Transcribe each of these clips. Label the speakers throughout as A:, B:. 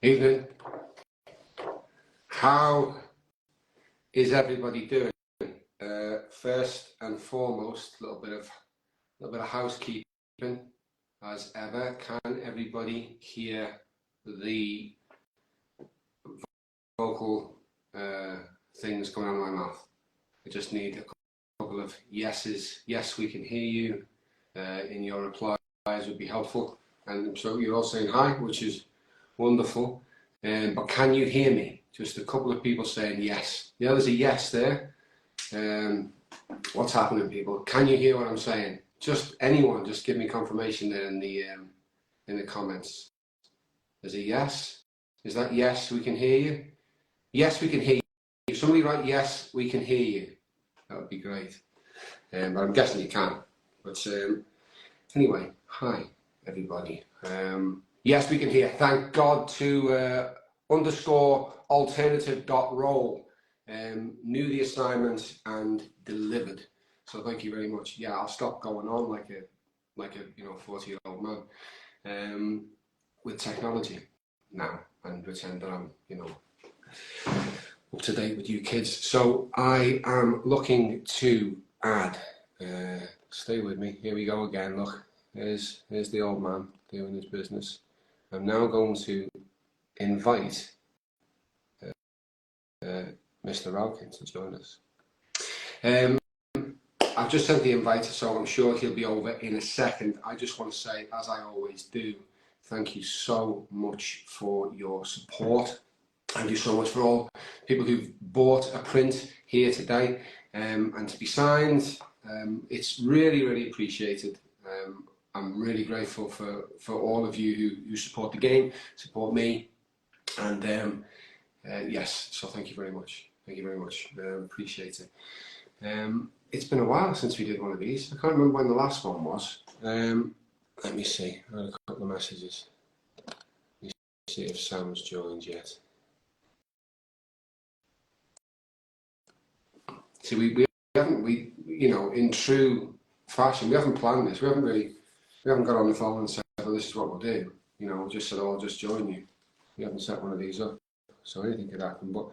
A: Evening. How is everybody doing? First and foremost, a little bit of housekeeping, as ever. Can everybody hear the vocal things going on in my mouth? I just need a couple of yeses. Yes, we can hear you. In your replies would be helpful. And so you're all saying hi, which is wonderful. But can you hear me? Just a couple of people saying yes. Yeah, there's a yes there. What's happening, people? Can you hear what I'm saying? Just anyone, just give me confirmation there in the comments. There's a yes. Is that yes? We can hear you. Yes, we can hear you. If somebody write yes, we can hear you. That would be great. But I'm guessing you can. But anyway, hi everybody. Yes, we can hear. Thank God to _alternative.role knew the assignment and delivered. So thank you very much. Yeah, I'll stop going on like a 40-year-old man with technology now and pretend that I'm up to date with you kids. So I am looking to add. Stay with me. Here we go again. Look, here's the old man doing his business. I'm now going to invite Mr. Roukin to join us. I've just sent the invite, so I'm sure he'll be over in a second. I just want to say, as I always do, thank you so much for your support. Thank you so much for all people who've bought a print here today and to be signed. It's really, really appreciated. I'm really grateful for all of you who support the game, support me, and yes, so thank you very much. Thank you very much. Appreciate it. It's been a while since we did one of these. I can't remember when the last one was. Let me see. I had a couple of messages. Let me see if Sam's joined yet. See, we haven't, in true fashion, we haven't planned this. We haven't got on the phone and said, well, this is what we'll do. We just said, oh, I'll just join you. We haven't set one of these up, so anything could happen. But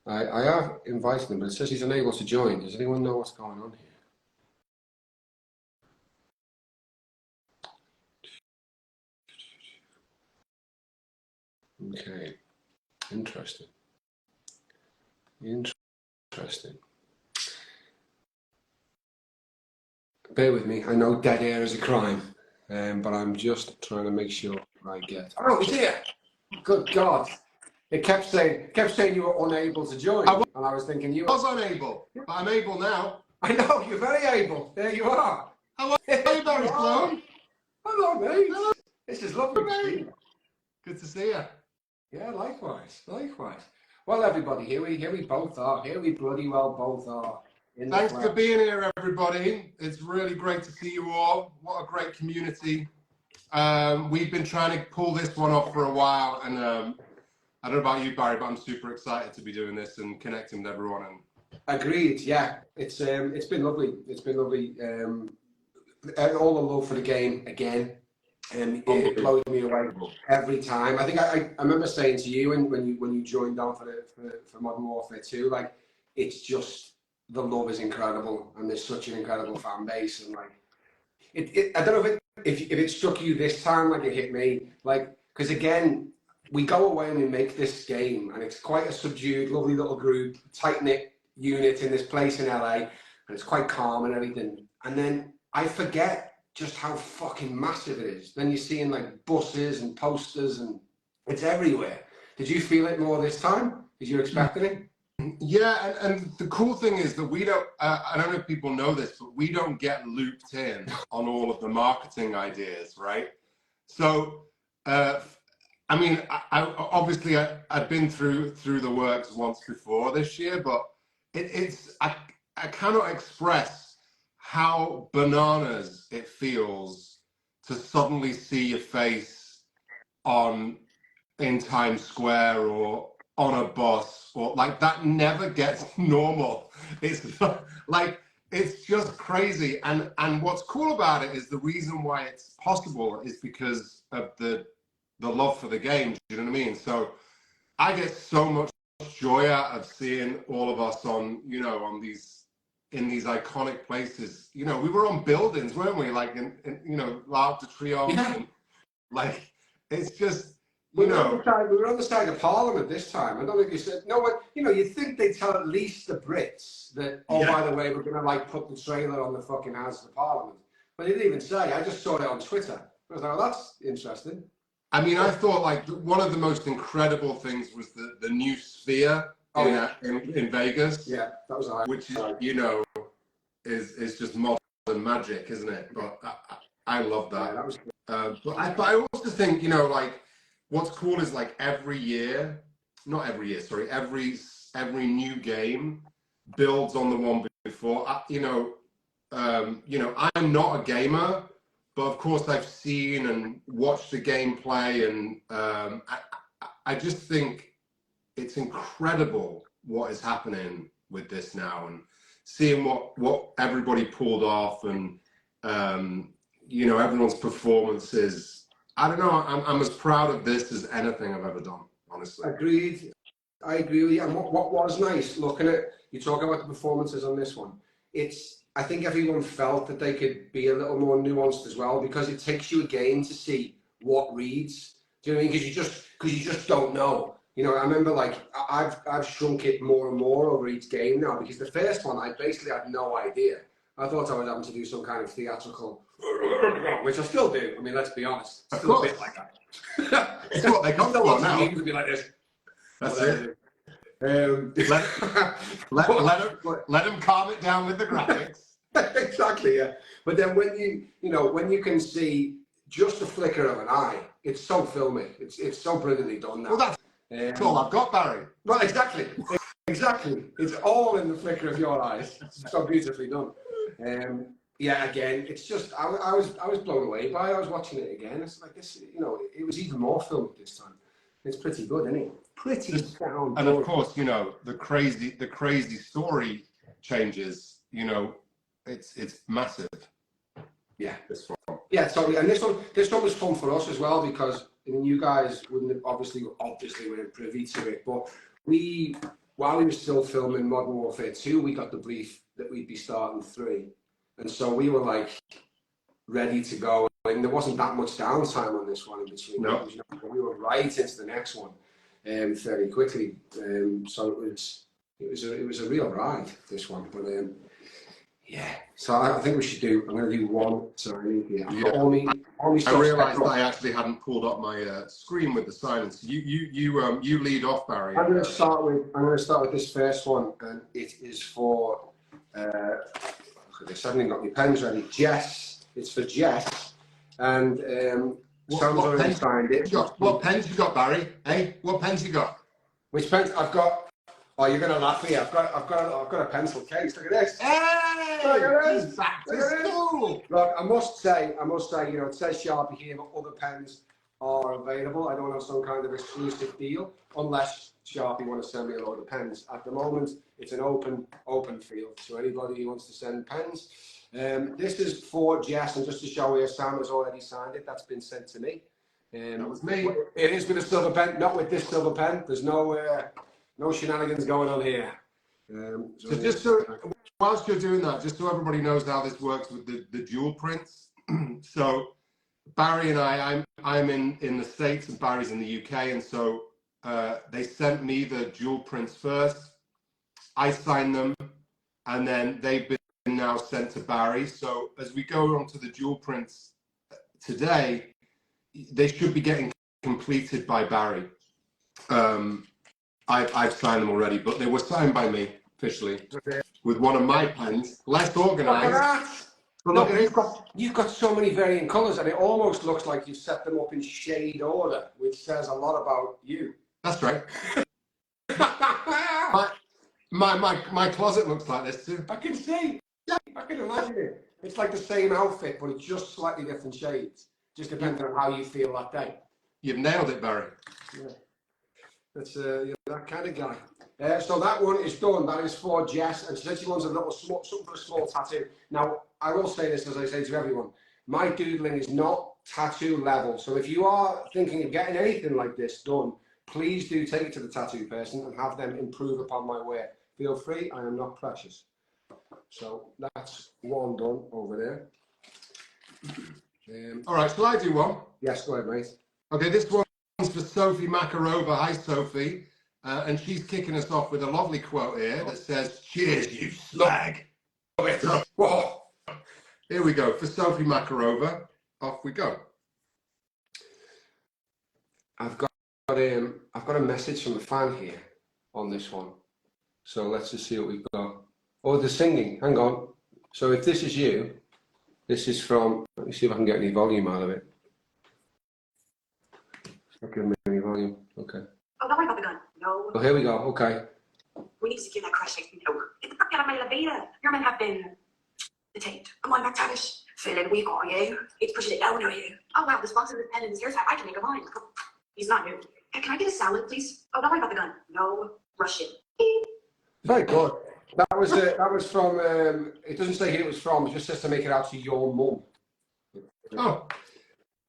A: I have invited him, but it says he's unable to join. Does anyone know what's going on here? Okay, interesting. Bear with me. I know dead air is a crime, but I'm just trying to make sure I get. Oh, it's here. Good God! It kept saying you were unable to join, and I was thinking you. I was unable, but I'm able now. I know you're very able. There you are. Hello, Barry Sloane. Hello, mate. Hello. This is lovely. Good to see you. Yeah, likewise. Well, everybody, here we both are. Here we bloody well both are. Thanks for being here, everybody. It's really great to see you all. What a great community. We've been trying to pull this one off for a while, and I don't know about you, Barry, but I'm super excited to be doing this and connecting with everyone. And agreed. Yeah, it's been lovely. It's been lovely. All the love for the game again. It blows me away every time. I think I remember saying to you when you joined on for Modern Warfare 2, like, it's just, the love is incredible, and there's such an incredible fan base, and like I don't know if it struck you this time like it hit me, like, because again, we go away and we make this game, and it's quite a subdued, lovely little group, tight-knit unit in this place in LA, and it's quite calm and everything, and then I forget just how fucking massive it is. Then you're seeing like buses and posters, and it's everywhere. Did you feel it more this time? Did you expect it? Yeah, and the cool thing is that we don't, I don't know if people know this, but we don't get looped in on all of the marketing ideas, right? So, I mean, obviously I've been through the works once before this year, but I cannot express how bananas it feels to suddenly see your face in Times Square or on a bus, or like, that never gets normal. It's like, it's just crazy. And what's cool about it is the reason why it's possible is because of the
B: the love for the game. You know what I mean? So I get so much joy out of seeing all of us on, you know, on these, in these iconic places. You know, we were on buildings, weren't we? Like in you know, L'Arc de Triomphe.
A: Yeah.
B: And, like, it's just,
A: we were on the side of Parliament this time. I don't think you said, no, but, you know, you'd think they'd tell at least the Brits that, oh, by the way, we're going to, like, put the trailer on the fucking House of Parliament. But they didn't even say. I just saw it on Twitter. I was like, oh, that's interesting.
B: I mean, I thought, like, one of the most incredible things was the new sphere in Vegas.
A: Yeah, that was nice.
B: Which, you know, is just modern magic, isn't it? But I love that.
A: Yeah, that was
B: but I also think, you know, like, what's cool is, like, every new game builds on the one before. You know, I'm not a gamer, but of course I've seen and watched the gameplay, and I just think it's incredible what is happening with this now, and seeing what everybody pulled off, and you know, everyone's performances. I don't know. I'm as proud of this as anything I've ever done, honestly.
A: Agreed. I agree with you. And what was nice looking at you talking about the performances on this one. I think everyone felt that they could be a little more nuanced as well, because it takes you again to see what reads. Do you know what I mean? Because you just don't know. You know, I remember, like, I've shrunk it more and more over each game now, because the first one I basically had no idea. I thought I was having to do some kind of theatrical, which I still do. I mean, let's be honest. It's still a bit like that.
B: It's what they come for now.
A: You can be like this.
B: That's it. Let them calm it down with the graphics.
A: Exactly, yeah. But then when you can see just a flicker of an eye, it's so filmy. It's so brilliantly done now.
B: Well, that's all I've got, Barry.
A: Well, exactly. Exactly. It's all in the flicker of your eyes. It's so beautifully done. Yeah, again, it's just I was blown away by it. I was watching it again. It's like this, you know, it was even more filmed this time. It's pretty good, isn't it? Pretty sound.
B: And of course, you know, the crazy story changes, you know, it's massive.
A: Yeah.
B: This one.
A: Yeah, totally. And this one was fun for us as well, because I mean, you guys wouldn't have obviously weren't privy to it, but while we were still filming Modern Warfare 2, we got the brief that we'd be starting 3. And so we were like ready to go. And there wasn't that much downtime on this one in between.
B: No.
A: You know, we were right into the next one fairly quickly. So it was a real ride, this one. But yeah. So I think we should do. I'm going to do one. Sorry. Yeah.
B: I realised that I actually hadn't pulled up my screen with the silence. You lead off, Barry.
A: I'm going to start with this first one, and it is for. Look at this. I haven't even got my pens ready. Jess. It's for Jess, and Sam's already signed it.
B: What pens you got, Barry? Hey, what pens you got?
A: Which pens? I've got. Oh, you're gonna laugh at me. I've got a pencil case. Look at this.
B: Hey!
A: Look at this.
B: Back to school.
A: Look, I must say, you know, it says Sharpie here, but other pens are available. I don't have some kind of exclusive deal, unless Sharpie want to send me a load of pens. At the moment, it's an open field to anybody who wants to send pens. This is for Jess, and just to show you, Sam has already signed it. That's been sent to me.
B: That was me.
A: It is with a silver pen, not with this silver pen. There's no shenanigans going on here.
B: So just so, whilst you're doing that, just so everybody knows how this works with the dual prints. So Barry and I'm in the States and Barry's in the UK, and so they sent me the dual prints first. I signed them, and then they've been now sent to Barry. So as we go on to the dual prints today, they should be getting completed by Barry. I've signed them already, but they were signed by me officially with one of my pens, less organised.
A: Look, you've got so many varying colours, and it almost looks like you set them up in shade order, which says a lot about you.
B: That's right. my closet looks like this too.
A: I can see. Yeah, I can imagine it. It's like the same outfit, but it's just slightly different shades, just depending on how you feel that day.
B: You've nailed it, Barry.
A: Yeah. That's you're that kind of guy. So that one is done. That is for Jess, and she said she wants something for a small tattoo. Now, I will say this, as I say to everyone, my doodling is not tattoo level. So if you are thinking of getting anything like this done, please do take it to the tattoo person and have them improve upon my work. Feel free, I am not precious. So that's one done over there.
B: All right, shall I do one?
A: Yes, go ahead, mate.
B: Okay, this one's for Sophie Makarova. Hi, Sophie. And she's kicking us off with a lovely quote here that says, "Cheers, you slag."
A: Whoa.
B: Here we go. For Sophie Makarova, off we go.
A: I've got a message from a fan here on this one. So let's just see what we've got. Oh, the singing. Hang on. So if this is you, this is from. Let me see if I can get any volume out of it. It's not giving me any volume. Okay.
C: Oh, don't worry about the gun. No.
A: Oh, here we go. Okay.
C: We need to secure that crash safety now. Get the fuck out of my elevator. Your men have been detained. Come on, back to it. Philip, we got you. It's pushing it down, are you? Oh, wow, the sponsor of this pen in his ears. I can make a mine. He's not new. Hey, can I get a salad, please? Oh, don't worry about the gun. No. Rush it.
A: Very good. That was from. It doesn't say who it was from. It just says to make it out to your mum.
B: Oh,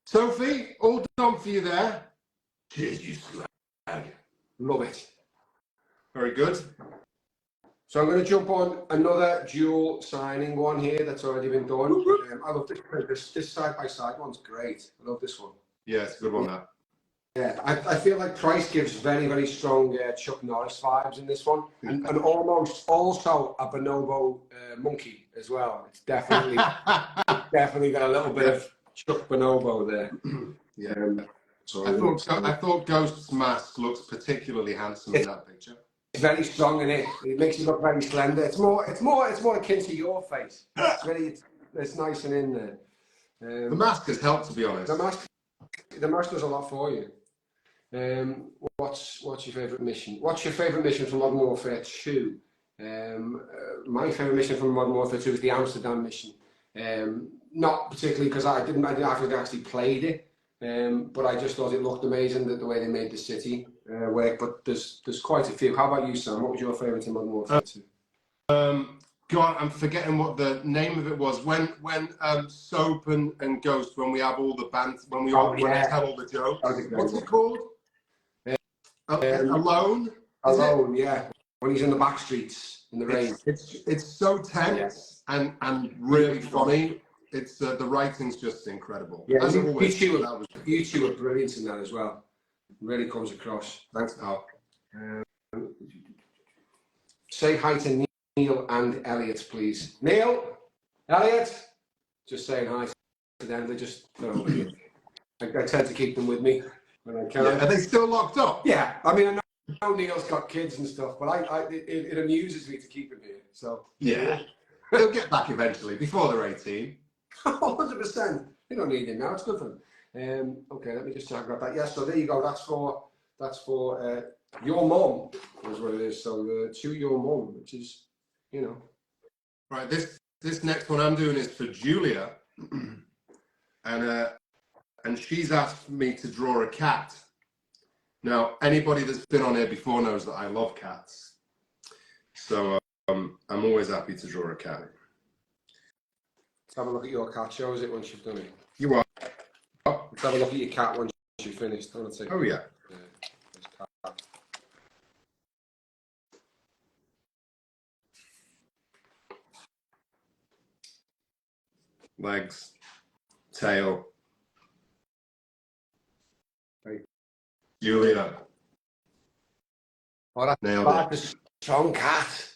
B: Sophie, all done for you there. Cheers, you slag.
A: Love it.
B: Very good.
A: So I'm going to jump on another dual signing one here that's already been done. I love this side by side one's great. I love this one.
B: Yeah, it's a good one, that.
A: Yeah, I feel like Price gives very, very strong Chuck Norris vibes in this one, and almost also a bonobo monkey as well. It's definitely got a little bit of Chuck Bonobo there.
B: Yeah. I thought Ghost's mask looks particularly handsome in that picture.
A: It's very strong in it. It makes you look very slender. It's more akin to your face. It's nice and in there.
B: The mask has helped, to be honest.
A: The mask does a lot for you. What's your favourite mission? What's your favourite mission from Modern Warfare 2? My favourite mission from Modern Warfare 2 is the Amsterdam mission. Not particularly because I didn't actually played it, but I just thought it looked amazing the way they made the city work. But there's quite a few. How about you, Sam? What was your favourite in Modern Warfare 2?
B: God, I'm forgetting what the name of it was. When Soap and Ghost, when we have all the bands, when we tell all the jokes. What's it called? Alone.
A: Alone, yeah. When he's in the back streets in the rain.
B: It's so tense and really funny. It's the writing's just incredible.
A: Yeah, you two are brilliant in that as well. Really comes across. Thanks, Al. Say hi to Neil and Elliot, please. Neil, Elliot, just saying hi to them. They just I tend to keep them with me when I can.
B: Yeah. Are they still locked up?
A: Yeah, I mean, I know Neil's got kids and stuff, but it amuses me to keep him here. So
B: yeah, they'll get back eventually before they're 18.
A: 100%. They don't need him now. It's good for them. Okay, let me just grab that. Yeah, so there you go. That's for your mum. Is what it is. So to your mum, which is, you know.
B: Right. This next one I'm doing is for Julia, and she's asked me to draw a cat. Now, anybody that's been on here before knows that I love cats. So I'm always happy to draw a cat.
A: Let's have a look at your cat. Show us it once you've done it.
B: You are.
A: Let's have a look at your cat once you've finished.
B: Oh, yeah. Legs, tail.
A: Right.
B: Julia.
A: Oh, that's a strong cat.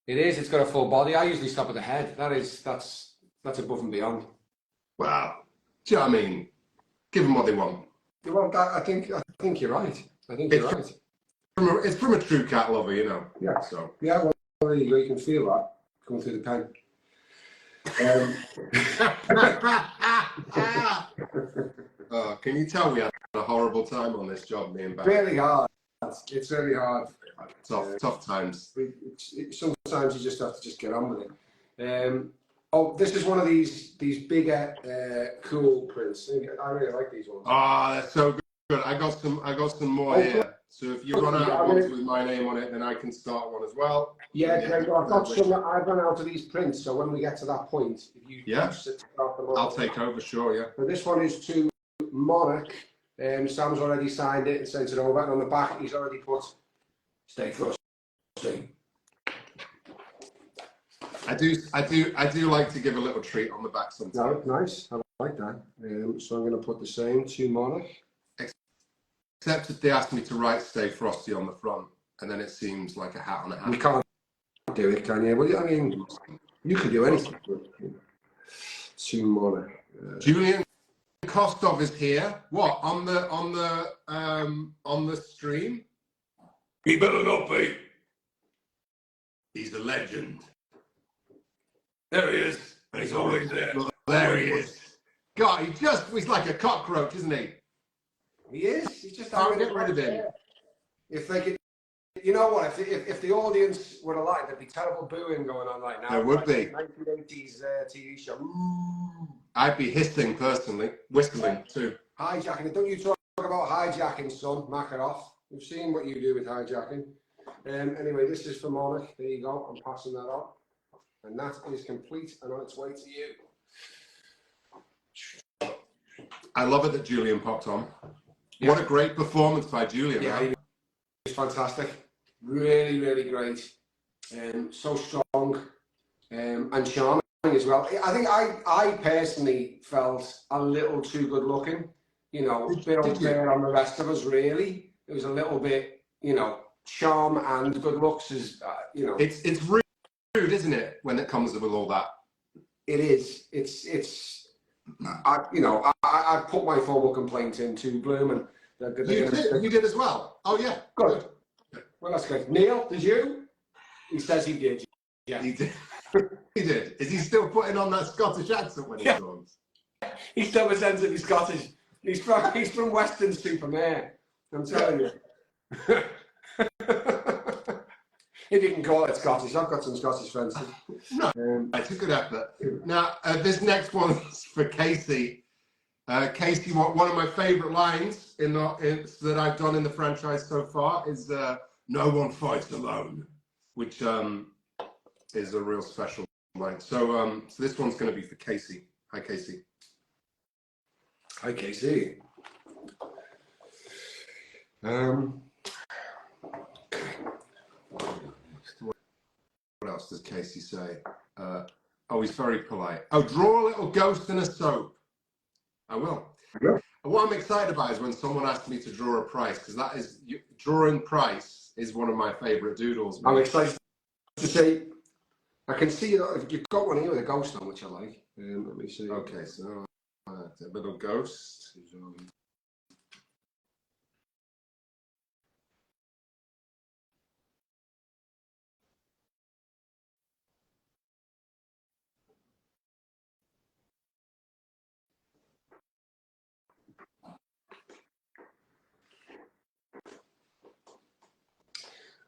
A: It is. It's got a full body. I usually stop at the head. That's above and beyond.
B: Wow. Do you know what I mean? Give them what they want.
A: Well, I think you're right. I think you're right.
B: It's from a true cat lover, you know.
A: Yeah.
B: So.
A: Yeah. Well, there you go. You can feel that going through the pen.
B: Can you tell we had a horrible time on this job, me and Ben?
A: Really hard. It's really hard.
B: Tough times.
A: Sometimes you just have to get on with it. This is one of these bigger, cool prints. I really like these ones.
B: Oh, that's so good. I got some more here. So if you run out of ones with my name on it, then I can start one as well.
A: Yeah, great. Well, I've got some that I've run out of these prints, so when we get to that point, if you start them off.
B: I'll take over, sure, yeah.
A: So this one is to Monarch. Sam's already signed it and sent it over, and on the back he's already put "Stay frosty."
B: I do like to give a little treat on the back sometimes.
A: No, nice. I like that. So I'm going to put the same to Monarch.
B: Except that they asked me to write "Stay Frosty" on the front, and then it seems like a hat on a hat.
A: You can't do it, can you? Well, I mean, you can do anything. To Monarch.
B: Julian Kostov is here. What on the stream?
D: He better not be.
B: He's a legend.
D: There he is. And he's always there.
B: Look, there he is. God, he's like a cockroach, isn't he?
A: He is. He's just
B: Can't get rid of him.
A: If they could, you know what? If the audience were alive, there'd be terrible booing going on right now.
B: There would be.
A: 1980s TV show. Ooh.
B: I'd be hissing personally, whistling too.
A: Hijacking. Don't you talk about hijacking, son? Mack it off. We've seen what you do with hijacking. Anyway, this is for Monarch. There you go. I'm passing that on. And that is complete and on its way to you.
B: I love it that Julian popped on.
A: Yeah.
B: What a great performance by Julian.
A: Yeah, he was fantastic. Really, really great. So strong and charming as well. I think I personally felt a little too good looking. You know, a bit unfair on the rest of us, really. It was a little bit, you know, charm and good looks is, you know.
B: It's rude, isn't it, when it comes with all that?
A: It is. I put my formal complaint into Bloom and
B: you did as well. Oh yeah,
A: good. Well, that's good. Neil, did you? He says he did. Yeah,
B: he did. He did. Is he still putting on that Scottish accent when he talks?
A: He still pretends to be Scottish. He's from Weston-super-Mare. I'm telling you. If you can call it Scottish, I've got some Scottish friends.
B: No, it's a good effort. Now, this next one's for Casey. Casey, one of my favourite lines that I've done in the franchise so far is "No one fights alone," which is a real special line. So, so this one's going to be for Casey. Hi, Casey.
A: Hi, Casey.
B: What else does Casey say? Oh, he's very polite. Oh, draw a little ghost in a soap. I will. Yeah. What I'm excited about is when someone asks me to draw a price, because that is drawing price is one of my favourite doodles.
A: I'm excited to see. I can see that you've got one here with a ghost on, which I like. Let me see.
B: Okay, so a little ghost.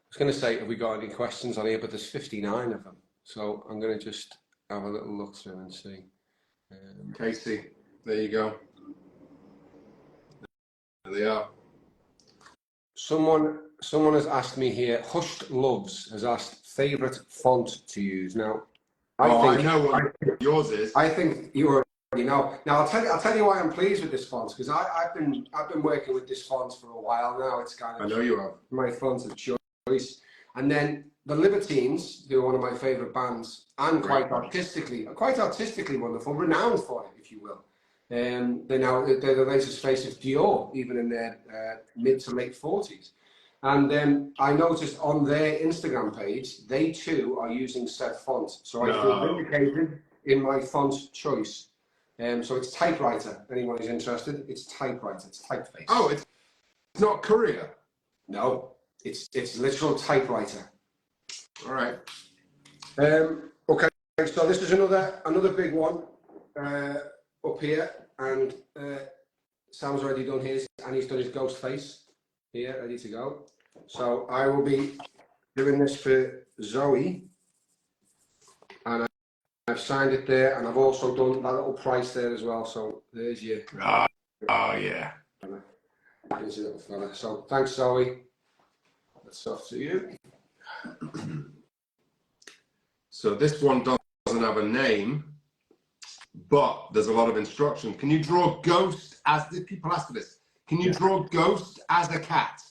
A: I was going to say, have we got any questions on here? But there's 59 of them. So I'm going to just have a little look through and see.
B: Casey, there you go. There they are.
A: Someone has asked me here, Hushed Loves has asked favourite font to use. Now,
B: I know what yours is.
A: I think you already know. Now, I'll tell you why I'm pleased with this font, because I've been working with this font for a while now. It's kind of,
B: I know you have.
A: My font of choice. And then the Libertines, who are one of my favourite bands, and quite artistically wonderful, renowned for it, if you will. They're the latest face of Dior, even in their mid to late 40s. And I noticed on their Instagram page, they too are using said font. So I feel vindicated in my font choice. So it's typewriter. Anyone who's interested, it's typewriter. It's typeface.
B: Oh, it's not Courier.
A: No. It's literal typewriter.
B: All right.
A: Okay, so this is another big one up here, and Sam's already done his, and he's done his ghost face here, ready to go. So I will be doing this for Zoe, and I've signed it there, and I've also done that little price there as well. So there's your.
D: Oh yeah.
A: There's your little fella. So thanks, Zoe. That's off to you.
B: So this one doesn't have a name, but there's a lot of instruction. Can you draw Ghost as the people ask for this? Can you draw Ghost as a cat?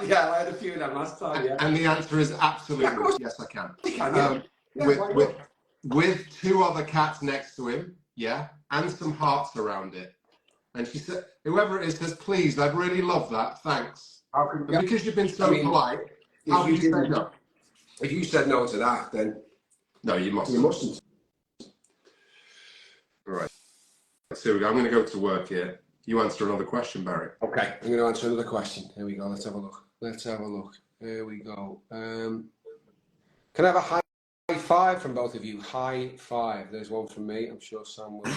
A: Yeah, I had a few of them last time. Yeah.
B: And the answer is absolutely yes, I can.
A: You can, yeah.
B: With two other cats next to him, yeah, and some hearts around it. And she said, whoever it is says, please, I'd really love that, thanks. And because you've been so polite, how can you say no?
A: If you said no to that, then
B: no, you mustn't.
A: You mustn't.
B: All right. So here we go. I'm going to go to work here. You answer another question, Barry.
A: Okay, I'm going to answer another question. Here we go. Let's have a look. Let's have a look. Here we go. Can I have a high five from both of you? High five. There's one from me. I'm sure Sam will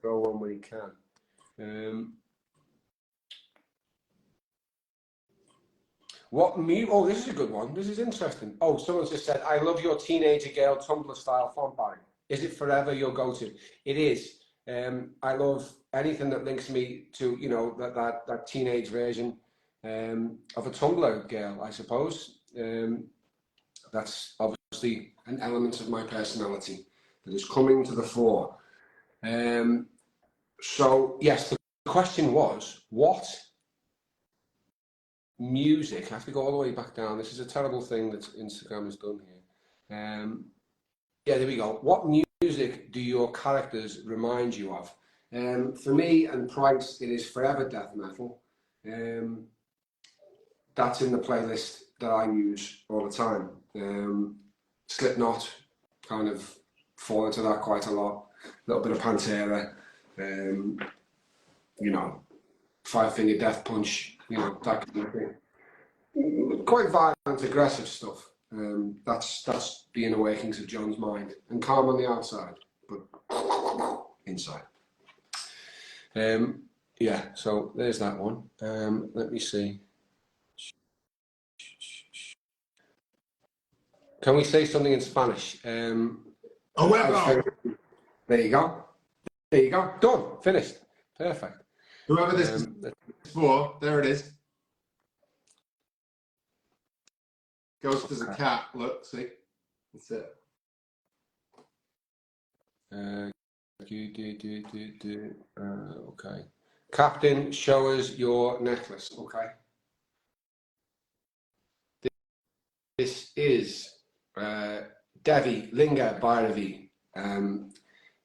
A: throw one when he can. Oh, this is a good one. This is interesting. Oh, someone just said, I love your teenager girl Tumblr style font, Barry. Is it forever your go-to? It is. I love anything that links me to, you know, that teenage version of a Tumblr girl, I suppose. That's obviously an element of my personality that is coming to the fore. So, yes, the question was, what music? I have to go all the way back down. This is a terrible thing that Instagram has done here. Yeah, there we go. What music do your characters remind you of? For me and Price, it is Forever Death Metal. That's in the playlist that I use all the time. Slipknot, kind of fall into that quite a lot. A little bit of Pantera, you know, Five Finger Death Punch, you know, that kind of thing. Quite violent, aggressive stuff. That's the inner workings of John's mind, and calm on the outside, but inside. Yeah, so there's that one. Let me see. Can we say something in Spanish? There you go. There you go. Done. Finished. Perfect.
B: Whoever this is for, there it is. Ghost as a cat. Look, see? That's it.
A: Okay. Captain, show us your necklace. Okay. This is Devi Linga Bhairavi.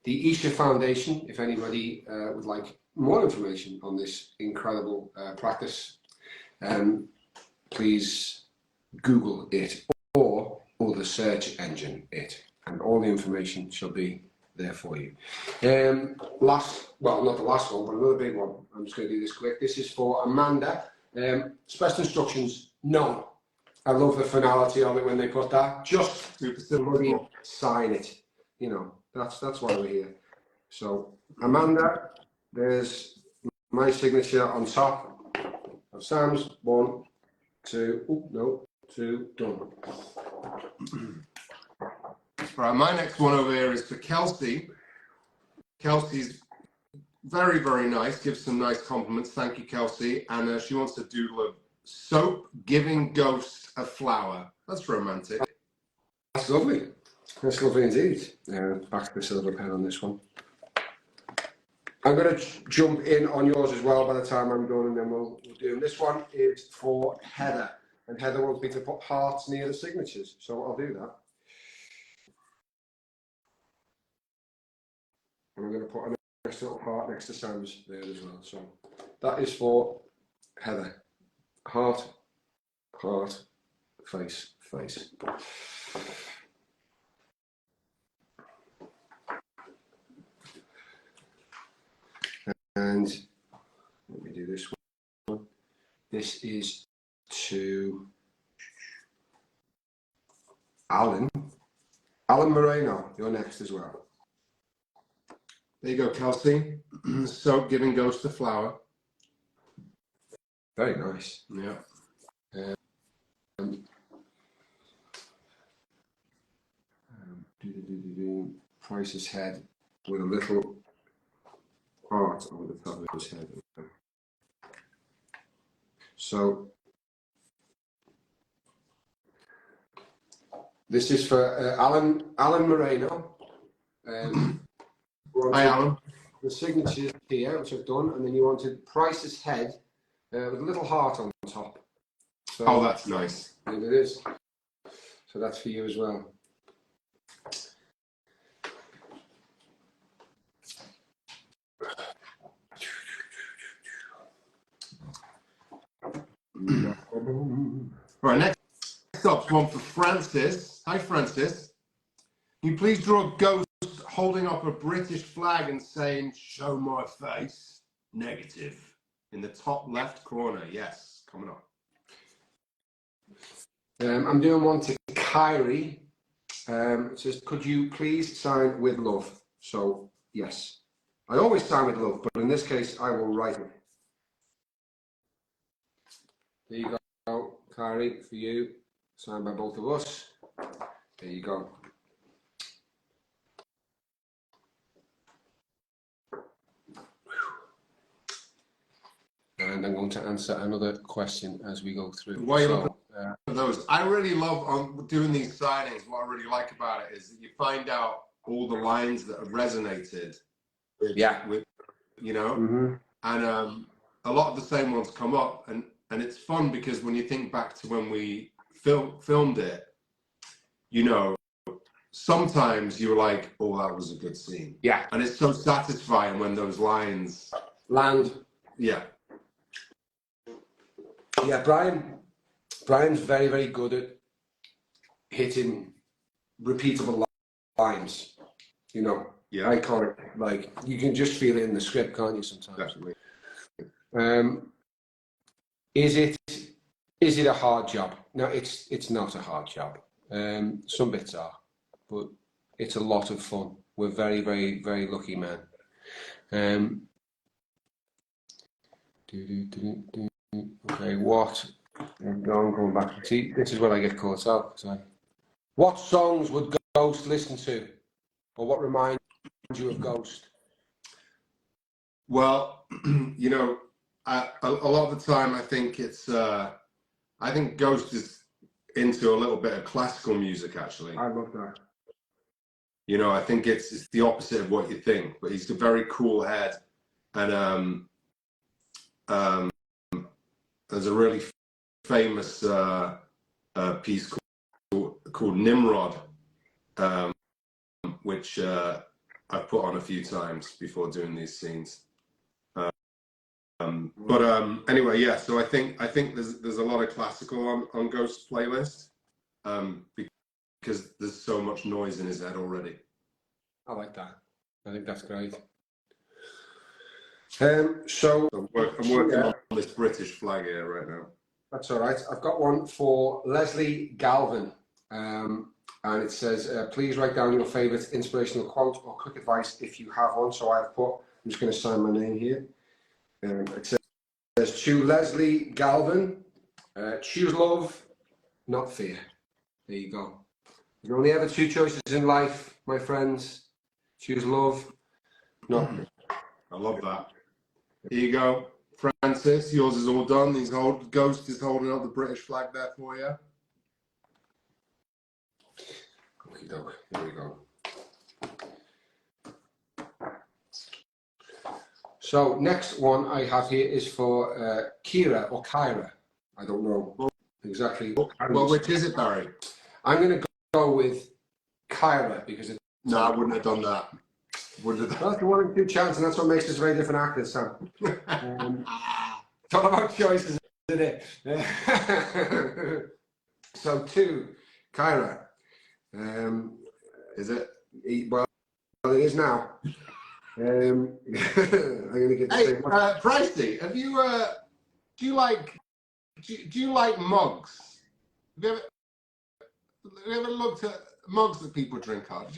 A: The Isha Foundation, if anybody would like more information on this incredible practice, please Google it or the search engine it, and all the information shall be there for you. Well, not the last one, but another big one. I'm just going to do this quick. This is for Amanda. Special instructions, none. I love the finality of it when they put that. Just somebody sign it. You know, that's why we're here. So, Amanda, there's my signature on top of Sam's. 1, 2, 2, done.
B: Right, my next one over here is for Kelsey. Kelsey's very, very nice. Gives some nice compliments. Thank you, Kelsey. And she wants to doodle a soap giving ghost a flower. That's romantic.
A: That's lovely. That's lovely indeed. Back to the silver pen on this one. I'm going to jump in on yours as well by the time I'm done, and then we'll do them. This one is for Heather, and Heather wants me to put hearts near the signatures, so I'll do that. And I'm going to put a nice little heart next to Sam's there as well. So that is for Heather. Heart, heart, face, face. And let me do this one. This is to Alan. Alan Moreno, you're next as well.
B: There you go, Kelsey. Soap giving ghost a flower.
A: Very nice.
B: Yeah.
A: Price's head with a little heart over the top of his head. So This is for Alan Moreno.
B: Hi, Alan.
A: The signatures here, which I've done, and then you wanted Price's head with a little heart on top. So,
B: Oh, that's nice.
A: And it is. So that's for you as well.
B: Right, next up's one for Francis. Hi, Francis. Can you please draw a ghost holding up a British flag and saying, "Show my face"? Negative. In the top left corner. Yes, coming up.
A: I'm doing one to Kyrie. It says, could you please sign with love? So, yes. I always sign with love, but in this case, I will write it. There you go, Kyrie, for you. Signed by both of us. There you go. And I'm going to answer another question as we go through.
B: Why you look at those? I really love doing these signings. What I really like about it is that you find out all the lines that have resonated with you know, and a lot of the same ones come up, and it's fun because when you think back to when we filmed it, you know, sometimes you were like, oh, that was a good scene.
A: Yeah.
B: And it's so satisfying when those lines
A: land.
B: Yeah.
A: Yeah, Brian's very, very good at hitting repeatable lines, you know.
B: Yeah.
A: Iconic, like you can just feel it in the script, can't you? Sometimes.
B: Definitely.
A: Is it a hard job? No, it's not a hard job. Some bits are, but it's a lot of fun. We're very, very, very lucky, man. Okay, what? I'm going back. See, this is where I get caught up. What songs would Ghost listen to, or what reminds you of Ghost?
B: Well, you know, a lot of the time, I think I think Ghost is into a little bit of classical music. Actually,
A: I love that.
B: You know, I think it's the opposite of what you think. But he's a very cool head, and there's a really famous piece called Nimrod, which I've put on a few times before doing these scenes. Anyway, yeah. So I think there's a lot of classical on Ghost's playlist, because there's so much noise in his head already.
A: I like that. I think that's great.
B: So I'm working on this British flag here right now.
A: That's all right. I've got one for Leslie Galvin, and it says, please write down your favourite inspirational quote or quick advice if you have one. So I've put, I'm just going to sign my name here. It says, to Leslie Galvin, choose love, not fear. There you go. There's only ever two choices in life, my friends. Choose love, not fear.
B: I love that. Here you go, Francis. Yours is all done. Ghost is holding up the British flag there for you.
A: Okie doke. Here we go. So next one I have here is for Kira or Kyra. I don't know exactly.
B: Well, which is it, Barry?
A: I'm going to go with Kyra because it's...
B: No, I wouldn't have done that. Wouldn't have done
A: That's the 1 in 2 chance, and that's what makes us very different actors, Sam. It's all about choices, isn't it? So 2, Kyra.
B: Is it?
A: Well, it is now. I'm going to get the same one.
B: Pricey, have you? Do you like mugs? Have you ever looked at mugs that people drink out?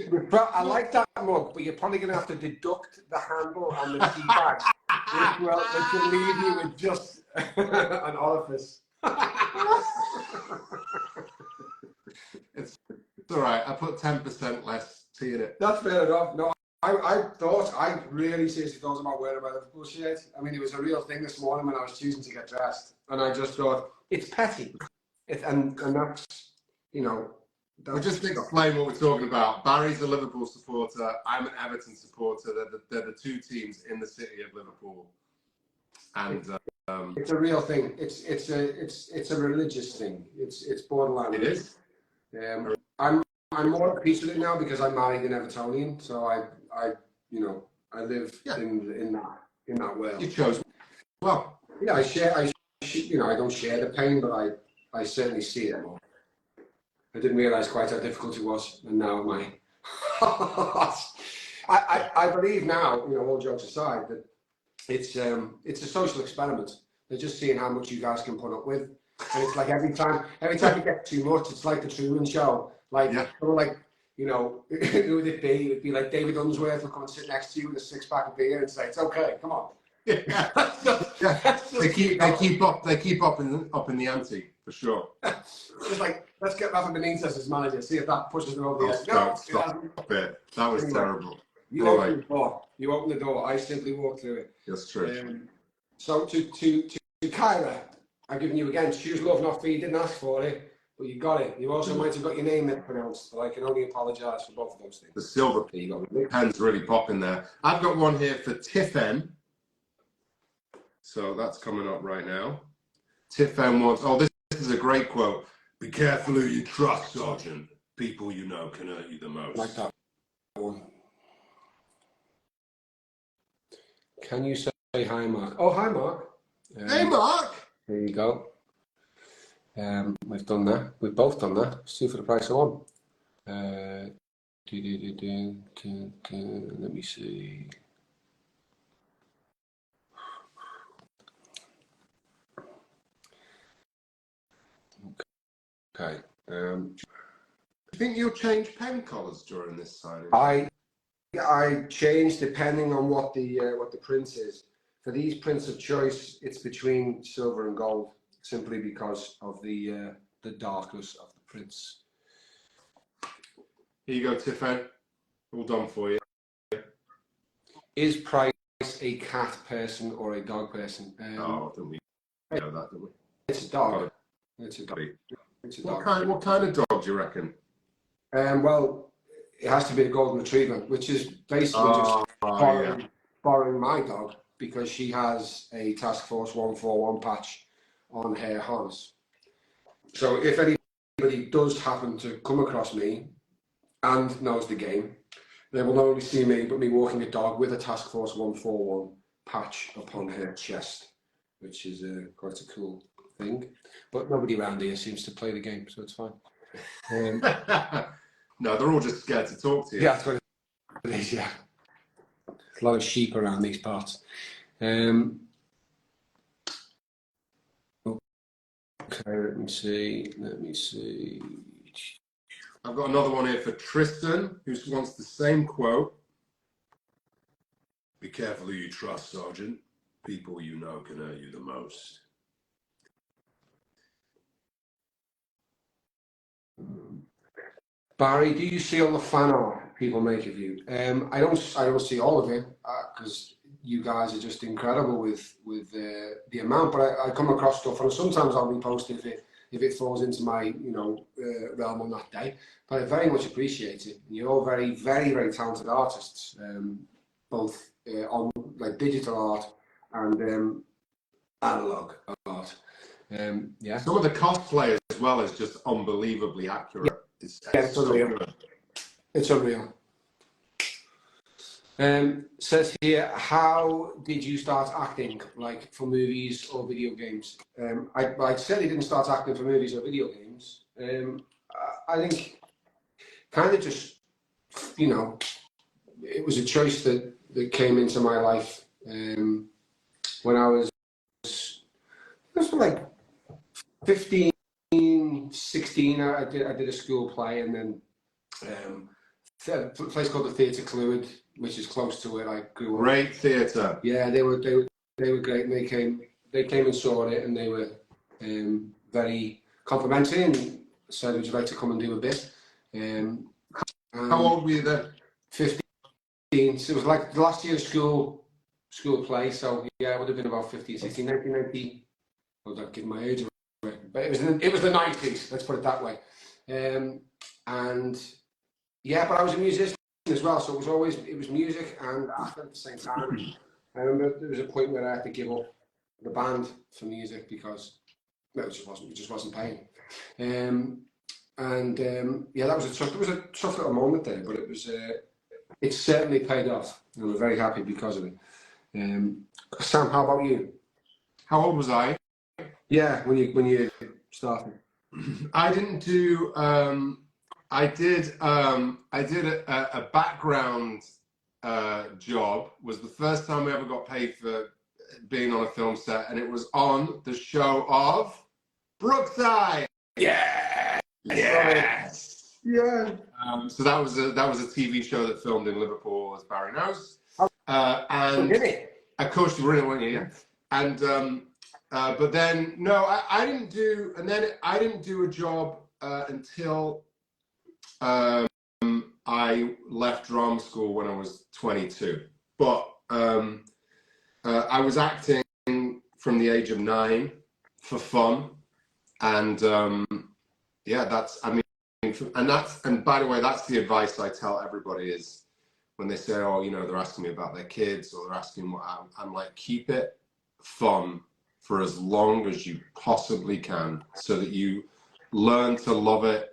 A: I like that mug, but you're probably going to have to deduct the handle and the tea bag, which will leave you with just an orifice.
B: It's all right. I put 10% less tea in it.
A: That's fair enough. No, I really seriously thought about wearing my Liverpool shirt. I mean, it was a real thing this morning when I was choosing to get dressed, and I just thought it's petty, and that's, you know,
B: We'll just explain what we're talking about. Barry's a Liverpool supporter. I'm an Everton supporter. They're the two teams in the city of Liverpool. And
A: it's a real thing. It's a religious thing. It's borderline.
B: It is.
A: I'm more at peace with it now because I'm married an Evertonian, so I live in that world.
B: You chose well.
A: Yeah, I don't share the pain, but I certainly see it more. I didn't realise quite how difficult it was, and now my I believe now, all jokes aside, that it's a social experiment. They're just seeing how much you guys can put up with, and it's like every time you get too much, it's like the Truman Show. Like, who would it be? It would be like David Unsworth will come and sit next to you with a 6-pack of beer and say, "It's okay, come on."
B: They keep up in the ante for sure.
A: It's like, let's get Rafa Benitez as manager, see if that pushes them over the edge.
B: Stop it. That was terrible.
A: You open the door. You open the door. I simply walk through it.
B: That's true.
A: So to Kyra, I've given you again choose love, not fear. You didn't ask for it, but you got it. You also might have got your name mispronounced, but I can only apologise for both of those things.
B: The silver pen's really popping there. I've got one here for Tiffen. So that's coming up right now. Tiffen wants. Oh, this is a great quote. Be careful who you trust, Sergeant. People you know can hurt you the most.
A: Like that one. Can you say hi, Mark? Oh, hi, Mark.
B: Hey, Mark.
A: There you go. We've done that. We've both done that. It's 2 for the price of 1. Let me see. Okay.
B: Do you think you'll change pen colours during this signing?
A: I change depending on what the print is. For these prints of choice, it's between silver and gold, simply because of the darkness of the prints.
B: Here you go, Tiffen. All done for you.
A: Is Price a cat person or a dog person?
B: Didn't we know that, didn't we?
A: It's a dog. It's a dog. It's a dog.
B: What kind of dog do you reckon?
A: Well, it has to be a golden retriever, which is basically just borrowing my dog, because she has a Task Force 141 patch on her harness. So if anybody does happen to come across me and knows the game, they will not only see me, but me walking a dog with a Task Force 141 patch upon her chest, which is quite a cool thing. But nobody around here seems to play the game, so it's fine.
B: No, they're all just scared to talk to you.
A: Yeah, that's what it is, yeah. There's a lot of sheep around these parts. Okay, let me see.
B: I've got another one here for Tristan, who wants the same quote. Be careful who you trust, Sergeant. People you know can hurt you the most.
A: Barry, do you see all the fan art people make of you? I don't see all of it, because you guys are just incredible with the amount. But I come across stuff, and sometimes I'll repost if it falls into my realm on that day. But I very much appreciate it. You're all very, very, very talented artists, both on like digital art and analog art. Yeah.
B: Some of the cosplay as well is just unbelievably accurate.
A: Yeah, it's unreal. It's unreal. Says here, how did you start acting, like for movies or video games? I certainly didn't start acting for movies or video games. I think kind of just, it was a choice that came into my life when I was like 15, 16. I did a school play, and then a place called the Theatre Clwyd, which is close to where I grew up.
B: Great theatre.
A: Yeah, they were great, and they came and saw it, and they were very complimentary and said, "Would you like to come and do a bit?"
B: How old were you then?
A: 15. So it was like the last year of school play. So yeah, it would have been about 15, 16, 1990. I don't give my age away, but it was the 90s. Let's put it that way. and yeah, but I was a musician as well, so it was music and acting at the same time. I remember there was a point where I had to give up the band for music because it just wasn't paying. Yeah, there was a tough little moment there, but it certainly paid off, and I'm very happy because of it. Sam, how about you?
B: How old was I?
A: Yeah, when you started.
B: I didn't do. I did a background job. Was the first time we ever got paid for being on a film set, and it was on the show of Brookside.
A: Yeah.
B: Yes.
A: Yeah.
B: So that was a TV show that filmed in Liverpool, as Barry knows. And
A: Did it?
B: of course you were in it, weren't you? Yeah. And but then no, I didn't do, and then I didn't do a job until I left drama school when I was 22. But I was acting from the age of 9 for fun, and yeah, and by the way, that's the advice I tell everybody is when they say, oh, you know, they're asking me about their kids or they're asking what I'm like, keep it fun for as long as you possibly can, so that you learn to love it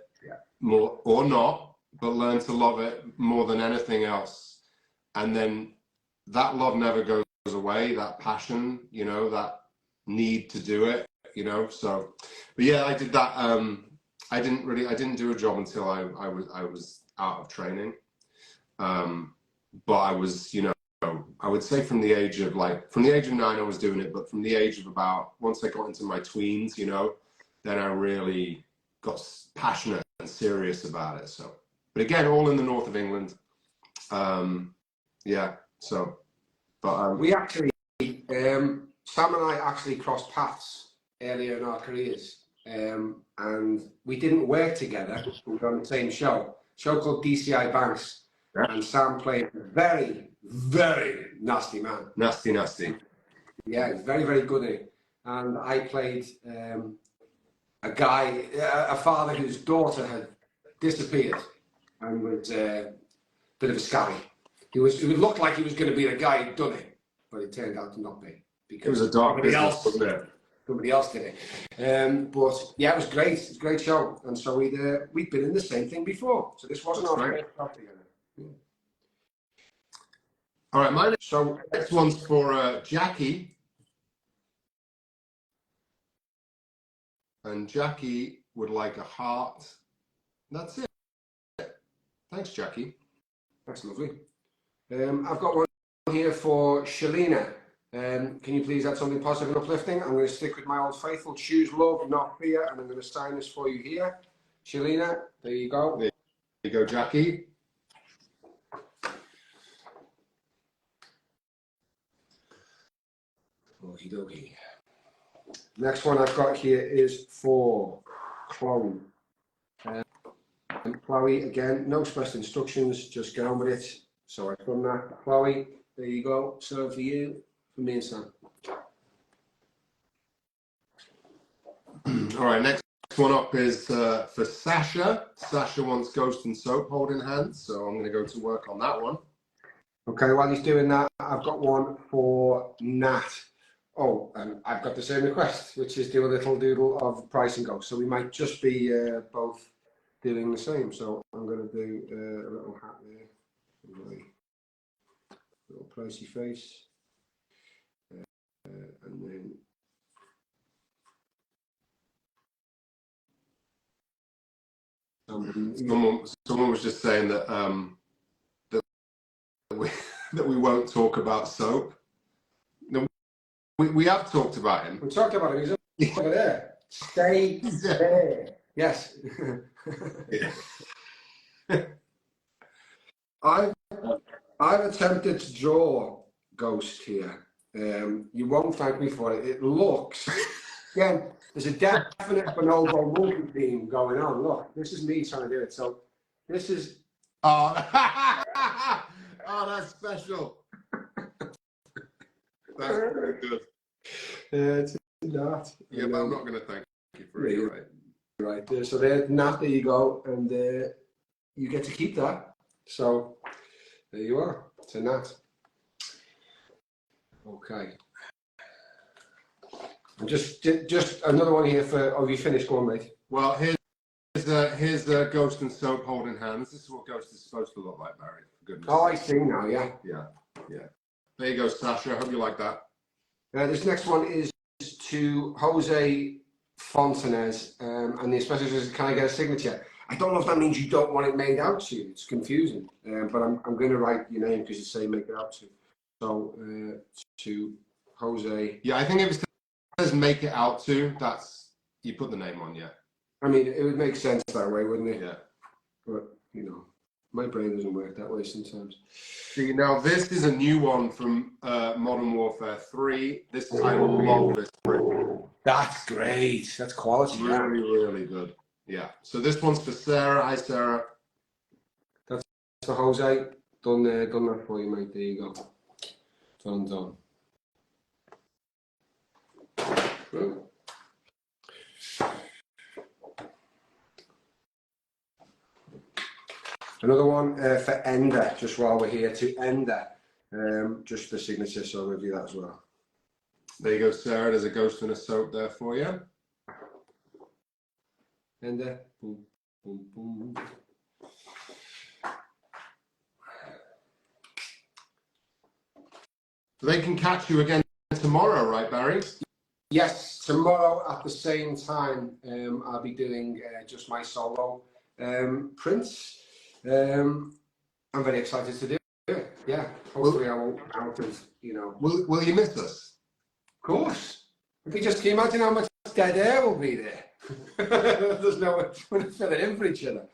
B: more, or not, but learn to love it more than anything else. And then that love never goes away, that passion, you know, that need to do it, you know. So, but yeah, I did that. I didn't do a job until I was out of training. But I was, you know, I would say from the age of 9 I was doing it, but from the age of about, once I got into my tweens, you know, then I really got passionate and serious about it. So, but again, all in the north of England. Yeah, so, but
A: We actually, Sam and I actually crossed paths earlier in our careers, and we didn't work together. We were on the same show called DCI Banks, and Sam played a very, very nasty man.
B: Nasty.
A: Yeah, he's very, very good at it. And I played a guy, a father whose daughter had disappeared and was a bit of a scally. It looked like he was going to be the guy who'd done it, but it turned out to not be. Because
B: it was a dark business, wasn't it?
A: Somebody else did it. But yeah, it was great. It was a great show. And so we'd been in the same thing before. So this wasn't our first job together. Yeah.
B: All right, my next one's for Jackie. And Jackie would like a heart. That's it. Thanks, Jackie.
A: That's lovely. I've got one here for Shalina. Can you please add something positive and uplifting? I'm going to stick with my old faithful, choose love, not fear, and I'm going to sign this for you here. Shalina, there you go.
B: There you go, Jackie.
A: Okie dokie. Next one I've got here is for Chloe. Chloe, again, no special instructions, just get on with it. So I've done that. Chloe, there you go. So for you, for me and Sam.
B: All right, next one up is for Sasha. Sasha wants Ghost and Soap holding hands, so I'm going to go to work on that one.
A: Okay, while he's doing that, I've got one for Nat. Oh, and I've got the same request, which is do a little doodle of price and ghost. So we might just be both doing the same. So I'm going to do a little hat there. Little pricey face. And then
B: someone was just saying that that we won't talk about Soap. No, we have talked about him.
A: We talked about him. He's over there. Stay there. Yes.
B: Yeah.
A: I've attempted to draw Ghost here. You won't thank me for it. It looks, again, there's a definite bonobo movie theme going on. Look, this is me trying to do it. So this is.
B: Oh, oh, that's special. That's very good.
A: It's not.
B: Yeah, but I'm not going to thank you for it. You're right.
A: Right there. So there, Nat, there you go. And you get to keep that. So there you are. It's a Nat. Okay. And just another one here for. Oh, you finished, go on, mate.
B: Well, here's Ghost and Soap holding hands. This is what Ghost is supposed to look like, Barry. For goodness.
A: Oh, I see now. Yeah.
B: Yeah. There you go, Sasha. I hope you like that.
A: This next one is to Jose Fontanez, and the special says, "Can I get a signature?" I don't know if that means you don't want it made out to you. It's confusing, but I'm going to write your name because you say make it out to. So to Jose.
B: Yeah, I think if it says make it out to, that's you put the name on. Yeah.
A: I mean, it would make sense that way, wouldn't it?
B: Yeah.
A: But you know, my brain doesn't work that way sometimes.
B: See, now this is a new one from Modern Warfare 3. I love this print.
A: That's great. That's quality.
B: Really, really good. Yeah. So this one's for Sarah. Hi, Sarah.
A: That's for Jose. Done that for you, mate. There you go. Done. Another one for Ender, just while we're here, to Ender. Just the signature, so I'm going to do that as well.
B: There you go, Sarah. There's a Ghost and a Soap there for you.
A: Ender. Boom, boom, boom.
B: So they can catch you again tomorrow, right, Barry?
A: Yes, tomorrow at the same time, I'll be doing just my solo prints. I'm very excited to do it. Yeah, hopefully I won't out of, you know.
B: Will you miss us?
A: Of course. If you just can you imagine how much dead air will be there. There's no way to fill it in for each other.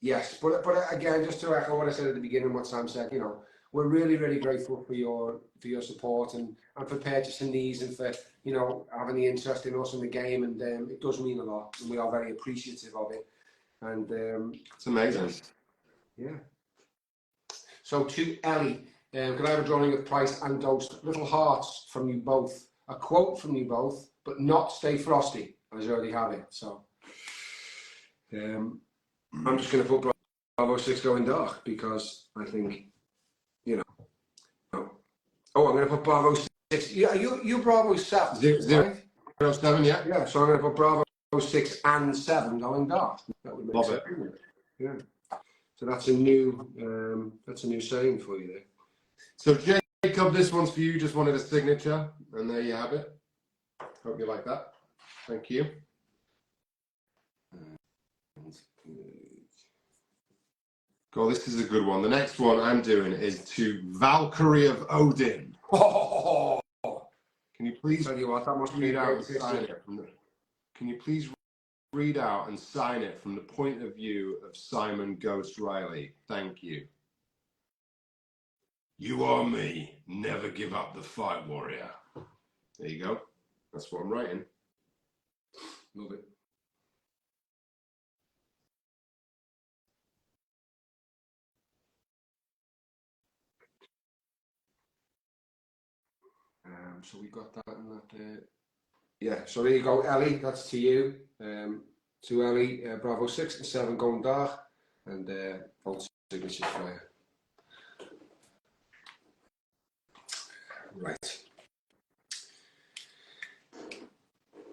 A: Yes, but again, just to echo what I said at the beginning, what Sam said, you know, we're really, really grateful for your support and for purchasing these and for, you know, having the interest in us in the game, and it does mean a lot, and we are very appreciative of it. And
B: it's amazing.
A: Yeah. So to Ellie, could I have a drawing of Price and Ghost? Little hearts from you both. A quote from you both, but not Stay Frosty, as you already have it. So I'm just going to put Bravo 6 Going Dark because I think, you know. Oh, I'm going to put Bravo 6. Yeah, you Bravo 7.
B: Zero,
A: right?
B: 7, yeah.
A: Yeah, so I'm going to put Bravo 6 and 7 Going Dark. That would make
B: Love
A: sense.
B: it.
A: Yeah. So that's a new saying for you there.
B: So Jacob, this one's for you. Just wanted a signature, and there you have it. Hope you like that. Thank you. God, this is a good one. The next one I'm doing is to Valkyrie of Odin.
A: Oh,
B: can you please
A: tell you what, that must be
B: read out
A: a
B: and
A: great
B: sign
A: picture.
B: it from the, Can you please read out and sign it from the point of view of Simon Ghost Riley? Thank you.
D: You are me. Never give up the fight, warrior.
B: There you go. That's what I'm writing.
A: Love it. So we got that and that. Yeah, so there you go, Ellie. That's to you. To Ellie, Bravo 6 and 7 Going Dark, and both signatures for you. Right.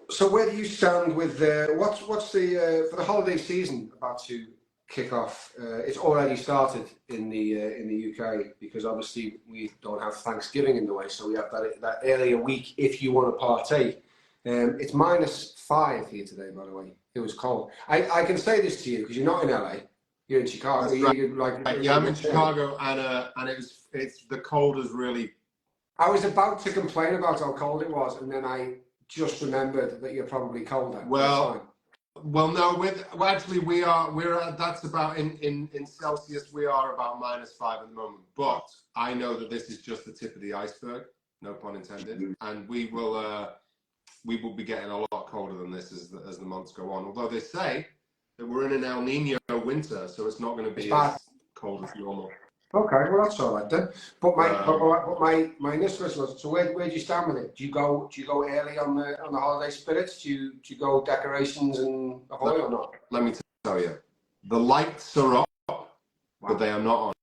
A: So where do you stand with what's the for the holiday season about to kick off? It's already started in the UK because obviously we don't have Thanksgiving in the way, so we have that earlier week if you want to partake. It's -5 here today, by the way. It was cold. I can say this to you because you're not in LA. You're in Chicago.
B: Yeah, I'm in Chicago, and it's the cold is really.
A: I was about to complain about how cold it was, and then I just remembered that you're probably colder.
B: Well, no. Actually, that's about in Celsius. We are about -5 at the moment. But I know that this is just the tip of the iceberg. No pun intended. And we will be getting a lot colder than this as the months go on. Although they say that we're in an El Nino winter, so it's not going to be as cold as normal.
A: Okay, well that's all right then. But my initial question was, so where do you stand with it? Do you go early on the holiday spirits? Do you go decorations and ahoy or not?
B: Let me tell you, The lights are up, but they are not on.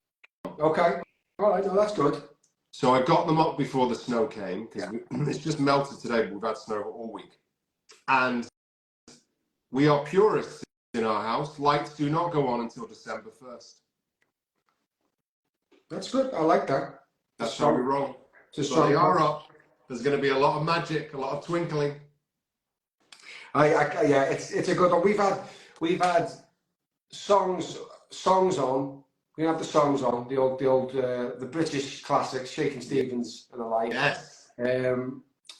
A: Okay. All right. No, that's good.
B: So I got them up before the snow came, because it's just melted today, but we've had snow all week. And we are purists in our house. Lights do not go on until December 1st.
A: That's good. I like that.
B: That's how we roll. So they are up. There's going to be a lot of magic, a lot of twinkling.
A: Yeah, it's a good one. We've had songs on. We have the songs on, the old the British classics, Shakin' Stevens and the like.
B: Yes.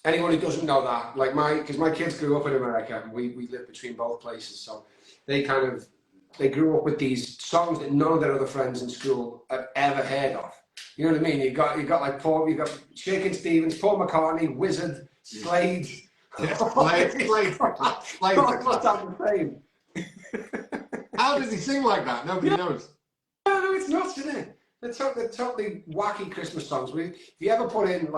A: Anyone who doesn't know that, like because my kids grew up in America, and we live between both places, so they grew up with these songs that none of their other friends in school have ever heard of. You know what I mean? You got like you got Shakin' Stevens, Paul McCartney, Wizard, Slade.
B: Yeah, Slade.
A: What's that the same?
B: How does he sing like that? Nobody knows.
A: No, it's nuts, isn't it? They're totally wacky Christmas songs. If you ever put in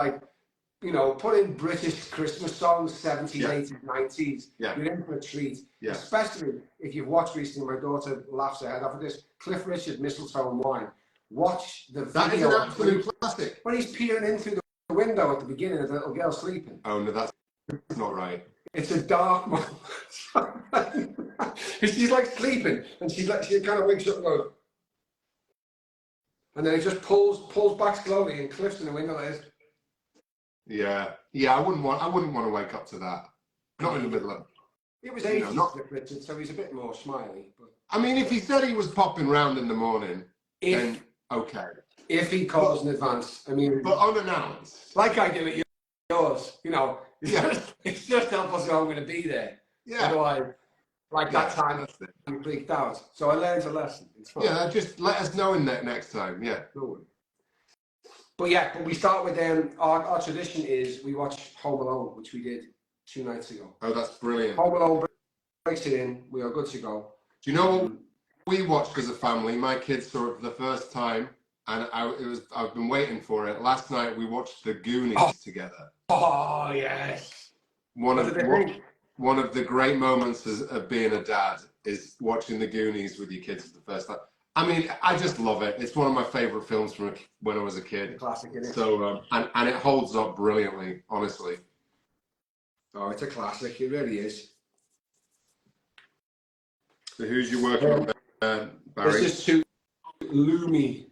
A: put in British Christmas songs, 70s, 80s, 90s, you're in for a treat. Yeah. Especially if you've watched recently, my daughter laughs her head off at this, Cliff Richard, Mistletoe and Wine. Watch the video.
B: That is an absolute classic.
A: When he's peering in through the window at the beginning of the little girl sleeping.
B: Oh, no, that's not right.
A: It's a dark moment. She's like sleeping, and she kind of wakes up and goes, and then he just pulls back slowly, and Cliff's in the window like this.
B: Yeah. I wouldn't want to wake up to that. Not in the middle of.
A: It was 80s, Cliff Richard, so he's a bit more smiley. But
B: I mean, if he said he was popping round in the morning, then okay.
A: If he calls in advance, I mean,
B: but unannounced,
A: like I do at yours, it's just help us know I'm going to be there. Yeah. Otherwise, that time we freaked out. So I learned a lesson. It's fine.
B: Yeah, just let us know in that next time. Yeah.
A: Cool. But we start with our tradition is we watch Home Alone, which we did 2 nights ago.
B: Oh, that's brilliant.
A: Home Alone breaks it in. We are good to go.
B: Do you know what we watched as a family? My kids saw it for the first time, and I've been waiting for it. Last night we watched The Goonies together.
A: Oh yes.
B: One of the great moments of being a dad is watching The Goonies with your kids for the first time. I mean, I just love it. It's one of my favorite films from when I was a kid.
A: Classic, isn't it?
B: So, and it holds up brilliantly, honestly.
A: Oh, it's a classic. It really is.
B: So, who's you working with, Barry?
A: This is to Lumi,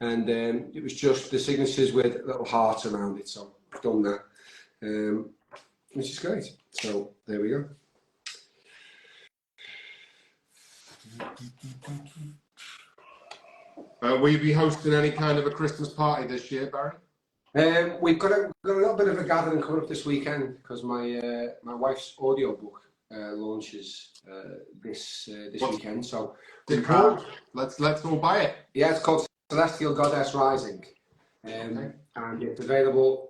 A: and it was just the signatures with little hearts around it. So I've done that, which is great. So there we go.
B: Will you be hosting any kind of a Christmas party this year, Barry?
A: We've got a little bit of a gathering coming up this weekend because my wife's audiobook launches this weekend. So
B: let's all buy it.
A: Yeah, it's called Celestial Goddess Rising, and it's available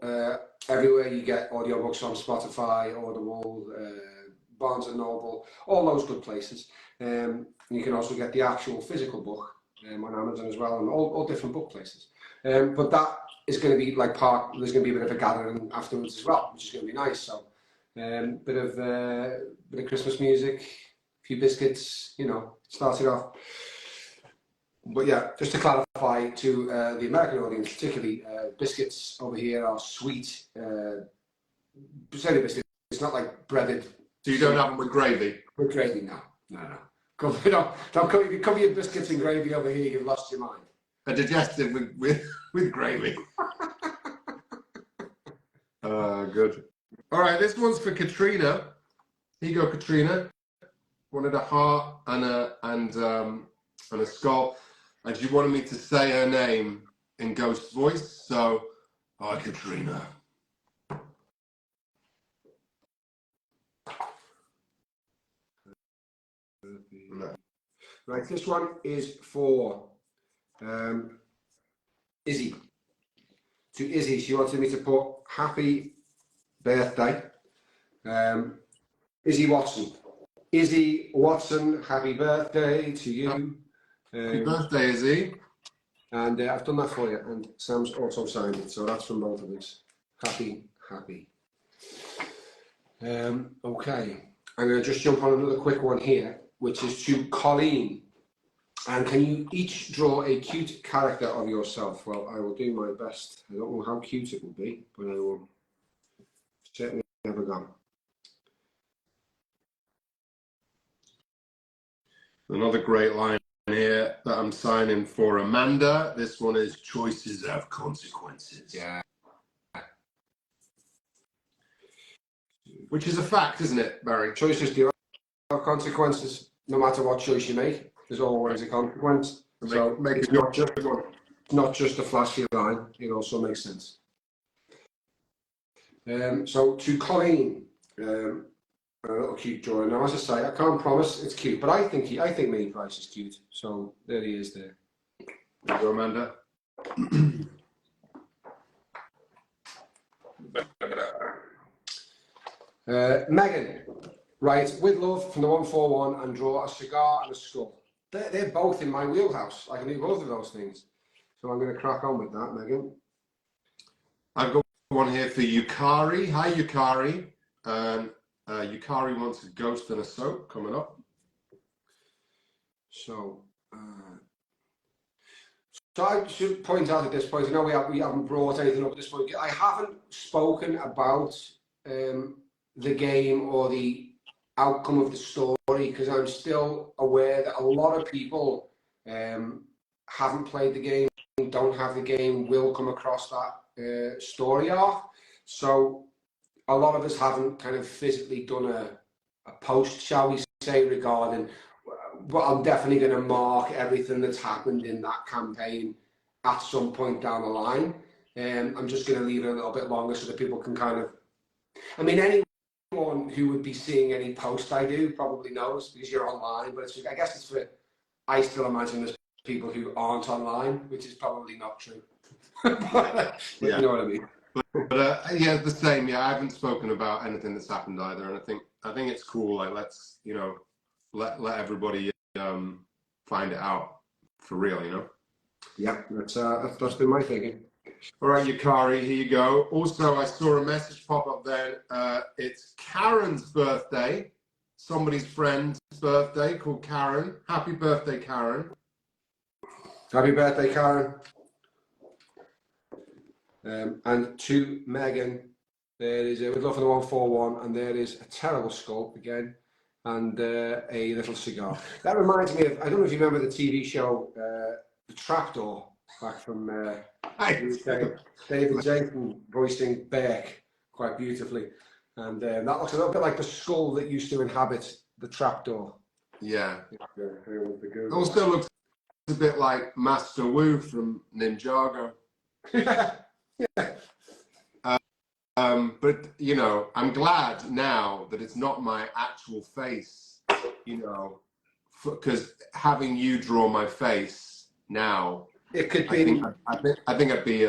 A: everywhere you get audiobooks, on Spotify, Audible, Barnes and Noble, all those good places. You can also get the actual physical book on Amazon as well, and all different book places. But that is going to be like there's going to be a bit of a gathering afterwards as well, which is going to be nice. So bit of Christmas music, a few biscuits, started off. But yeah, just to clarify to the American audience, particularly, biscuits over here are sweet, potato biscuits. It's not like breaded.
B: So you don't have them with gravy?
A: With gravy, no. Don't cover your biscuits in gravy over here. You've lost your mind.
B: A digestive with gravy. Good. All right, this one's for Katrina. Here you go, Katrina. Wanted a heart and a skull, and she wanted me to say her name in ghost voice. So, hi, Katrina.
A: Right, this one is for Izzy. To Izzy, she wanted me to put happy birthday. Izzy Watson. Izzy Watson, happy birthday to you.
B: Happy birthday, Izzy.
A: And I've done that for you, and Sam's also signed it, so that's from both of us. Happy. Okay, I'm going to just jump on another quick one here. which is to Colleen. And can you each draw a cute character of yourself? Well, I will do my best. I don't know how cute it will be, but I will certainly have a go.
B: Another great line here that I'm signing for Amanda. This one is choices have consequences.
A: Yeah.
B: Which is a fact, isn't it, Barry?
A: Choices do have consequences. No matter what choice you make, there's always a consequence. So it's not just a flashy line, it also makes sense. So to Colleen, a little cute drawing. Now, as I say, I can't promise it's cute, but I think Mini Price is cute. So there he is there.
B: There you go, Amanda.
A: Megan, right, with love from the 141 and draw a cigar and a skull. They're both in my wheelhouse. I can do both of those things. So I'm going to crack on with that, Megan.
B: I've got one here for Yukari. Hi, Yukari. Yukari wants a ghost and a soap coming up.
A: So I should point out at this point, I know we haven't brought anything up at this point. I haven't spoken about the game or the outcome of the story because I'm still aware that a lot of people haven't played the game, don't have the game, will come across that story arc. So a lot of us haven't kind of physically done a post, shall we say, regarding, but I'm definitely going to mark everything that's happened in that campaign at some point down the line. I'm just going to leave it a little bit longer so that people can kind of, I mean, anyone who would be seeing any post I do probably knows because you're online, but I guess it's for, I still imagine there's people who aren't online, which is probably not true. but
B: yeah.
A: You know what I mean?
B: But yeah, the same. Yeah, I haven't spoken about anything that's happened either, and I think it's cool. Like, let's let everybody find it out for real.
A: Yeah, that's been my thinking.
B: All right, Yukari, here you go. Also, I saw a message pop up there. It's Karen's birthday. Somebody's friend's birthday called Karen. Happy birthday, Karen.
A: Happy birthday, Karen. And to Megan, there is with love for the 141, and there is a terrible skull again, and a little cigar. That reminds me of, I don't know if you remember the TV show, The Trapdoor, back from UK. David Jason voicing Beck quite beautifully, and that looks a little bit like the skull that used to inhabit the trapdoor.
B: Yeah. It also looks a bit like Master Wu from Ninjago.
A: Yeah.
B: But I'm glad now that it's not my actual face, because having you draw my face now,
A: It could be.
B: I think I'd be,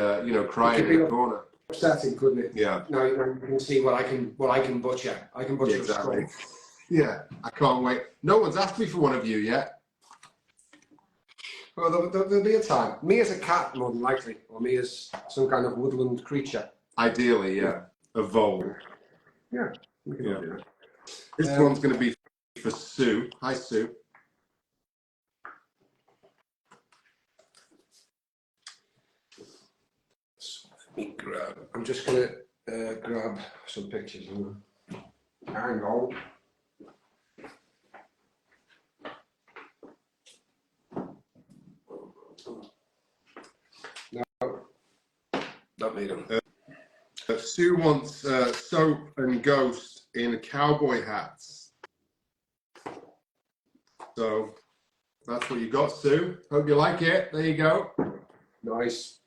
B: crying in the corner.
A: Upsetting, couldn't it?
B: Yeah.
A: Now you can see what I can butcher. I can butcher
B: exactly.
A: a skull.
B: Yeah, I can't wait. No one's asked me for one of you yet.
A: Well, there'll be a time. Me as a cat, more than likely, or me as some kind of woodland creature.
B: Ideally, yeah. Evolve.
A: Yeah. We can do that.
B: This one's going to be for Sue. Hi, Sue.
A: I'm just going to grab some pictures. Hang on. No, don't need them.
B: Sue wants soap and ghost in cowboy hats. So that's what you got, Sue. Hope you like it. There you go.
A: Nice.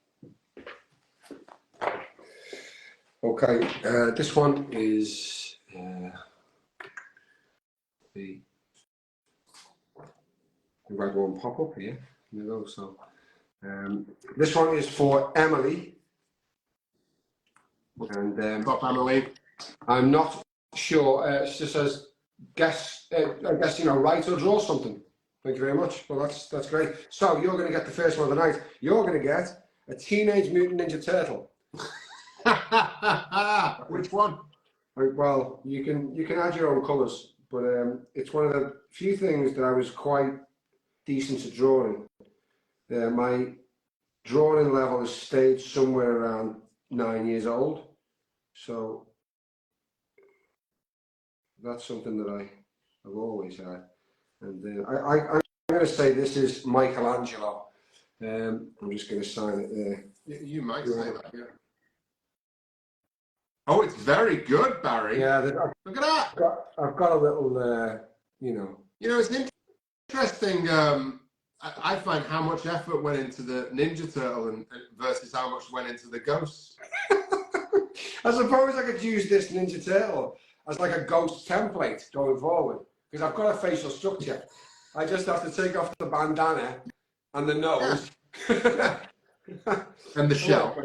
A: Okay, this one is the red one pop up here. There you go. So this one is for Emily. And
B: Top Emily.
A: I'm not sure. It just says, I guess write or draw something. Thank you very much. Well, that's great. So you're going to get the first one of the night. You're going to get a Teenage Mutant Ninja Turtle.
B: Which one?
A: Well, you can add your own colours, but it's one of the few things that I was quite decent at drawing. My drawing level has stayed somewhere around 9 years old, so that's something that I've always had. And I'm going to say this is Michelangelo. I'm just going to sign it there.
B: You might say that, yeah. Oh, it's very good, Barry.
A: Yeah,
B: look at that.
A: I've got a little, you know.
B: You know, it's interesting. I find how much effort went into the Ninja Turtle versus how much went into the Ghost.
A: I suppose I could use this Ninja Turtle as like a ghost template going forward, because I've got a facial structure. I just have to take off the bandana and the nose.
B: Yeah. And the shell.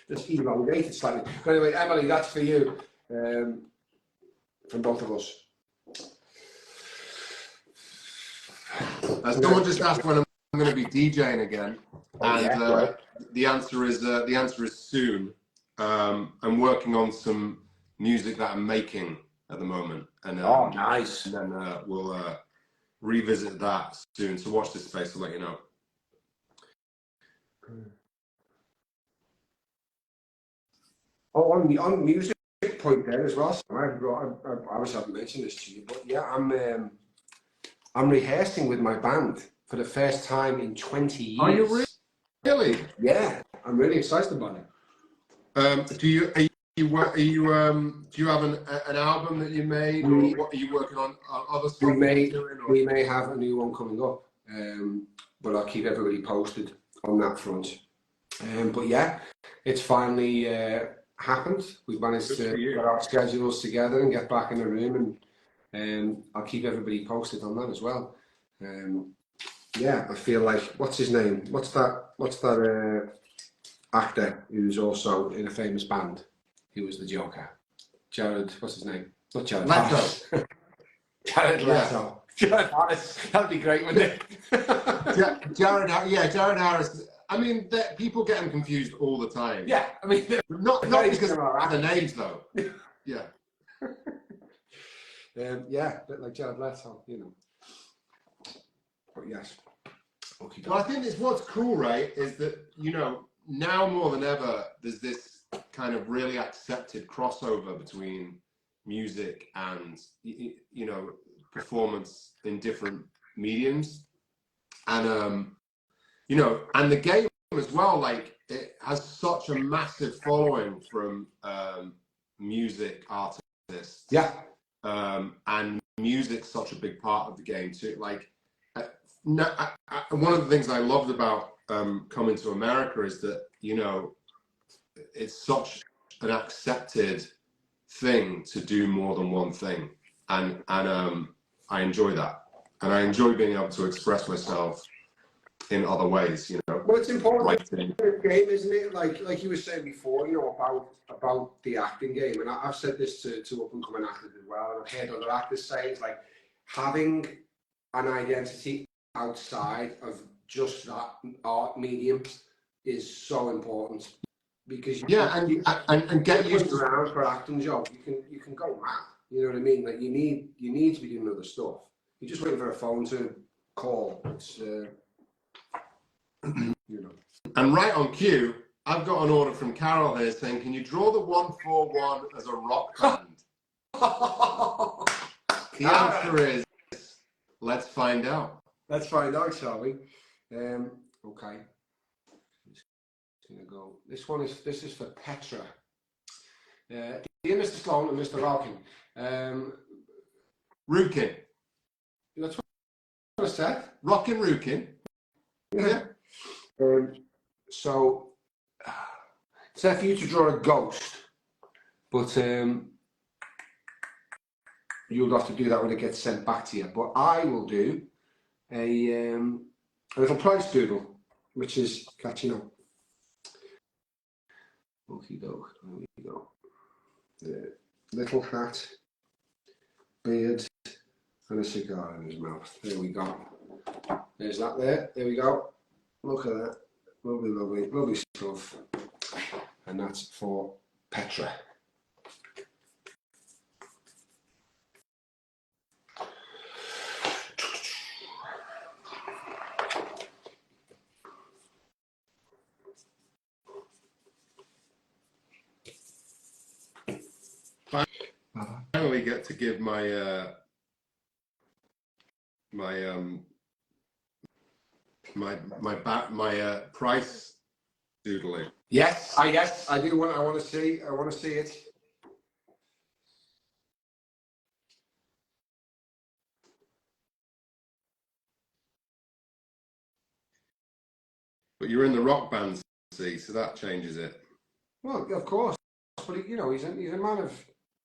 A: Just elongated slightly. But anyway, Emily, that's for you, from both of us.
B: Someone just asked when I'm going to be DJing again, and the answer is soon. I'm working on some music that I'm making at the moment, and
A: oh, nice.
B: And then we'll revisit that soon. So watch this space. I'll let you know.
A: Oh, on the music point there as well. So I obviously haven't mentioned this to you, but yeah, I'm rehearsing with my band for the first time in 20 years.
B: Are you really?
A: Yeah, I'm really excited about it.
B: Do you have an album that you made, or what are you working on? Other stuff
A: we may have a new one coming up, but I'll keep everybody posted on that front. But yeah, it's finally happened. We've managed to get our schedules together and get back in the room, and I'll keep everybody posted on that as well. Yeah, I feel like, what's his name? What's that actor who's also in a famous band? He was the Joker. Jared, what's his name? Not Jared Leto. Jared Leto. Jared Harris. That'd be great, wouldn't it?
B: Jared Harris. I mean, people get them confused all the time.
A: Yeah, I mean,
B: not because of the names though. Yeah.
A: Yeah, a bit like Jared Leto, you know. But yes. Okay.
B: Well, I think it's what's cool, right? Is that, you know, now more than ever, there's this kind of really accepted crossover between music and, you know, performance in different mediums, and you know, and the game as well. Like, it has such a massive following from music artists.
A: Yeah.
B: And music's such a big part of the game too. Like, one of the things I loved about coming to America is that, you know, it's such an accepted thing to do more than one thing, and I enjoy that, and I enjoy being able to express myself in other ways, you know.
A: Well, it's important in the game, isn't it? Like you were saying before, you know, about the acting game, and I've said this to up and coming actors as well, and I've heard other actors say it's like having an identity outside of just that art medium is so important, because
B: and get used to
A: around for acting job, you can go mad. You know what I mean? Like, you need to be doing other stuff. You're just waiting for a phone to call. It's you know. And
B: right on cue, I've got an order from Carol here saying, "Can you draw the 141 as a rock band?" The answer is, let's find out.
A: Let's find out, shall we? Okay. Gonna go. This is for Petra. Dear Mr. Sloane and Mr. Roukin.
B: Roukin.
A: That's what I said.
B: Roukin, Roukin.
A: Yeah. So it's there for you to draw a ghost, but you'll have to do that when it gets sent back to you. But I will do a little price doodle, which is catching up. Okie doke, there we go. Little hat, beard, and a cigar in his mouth. There we go. There's that there. There we go. Look at that. Lovely, lovely, lovely stuff. And that's for Petra.
B: get to give my my price doodling.
A: Yes, I do want. I want to see. I want to see it.
B: But you're in the rock band, see, so that changes it.
A: Well, of course, but you know, he's a man of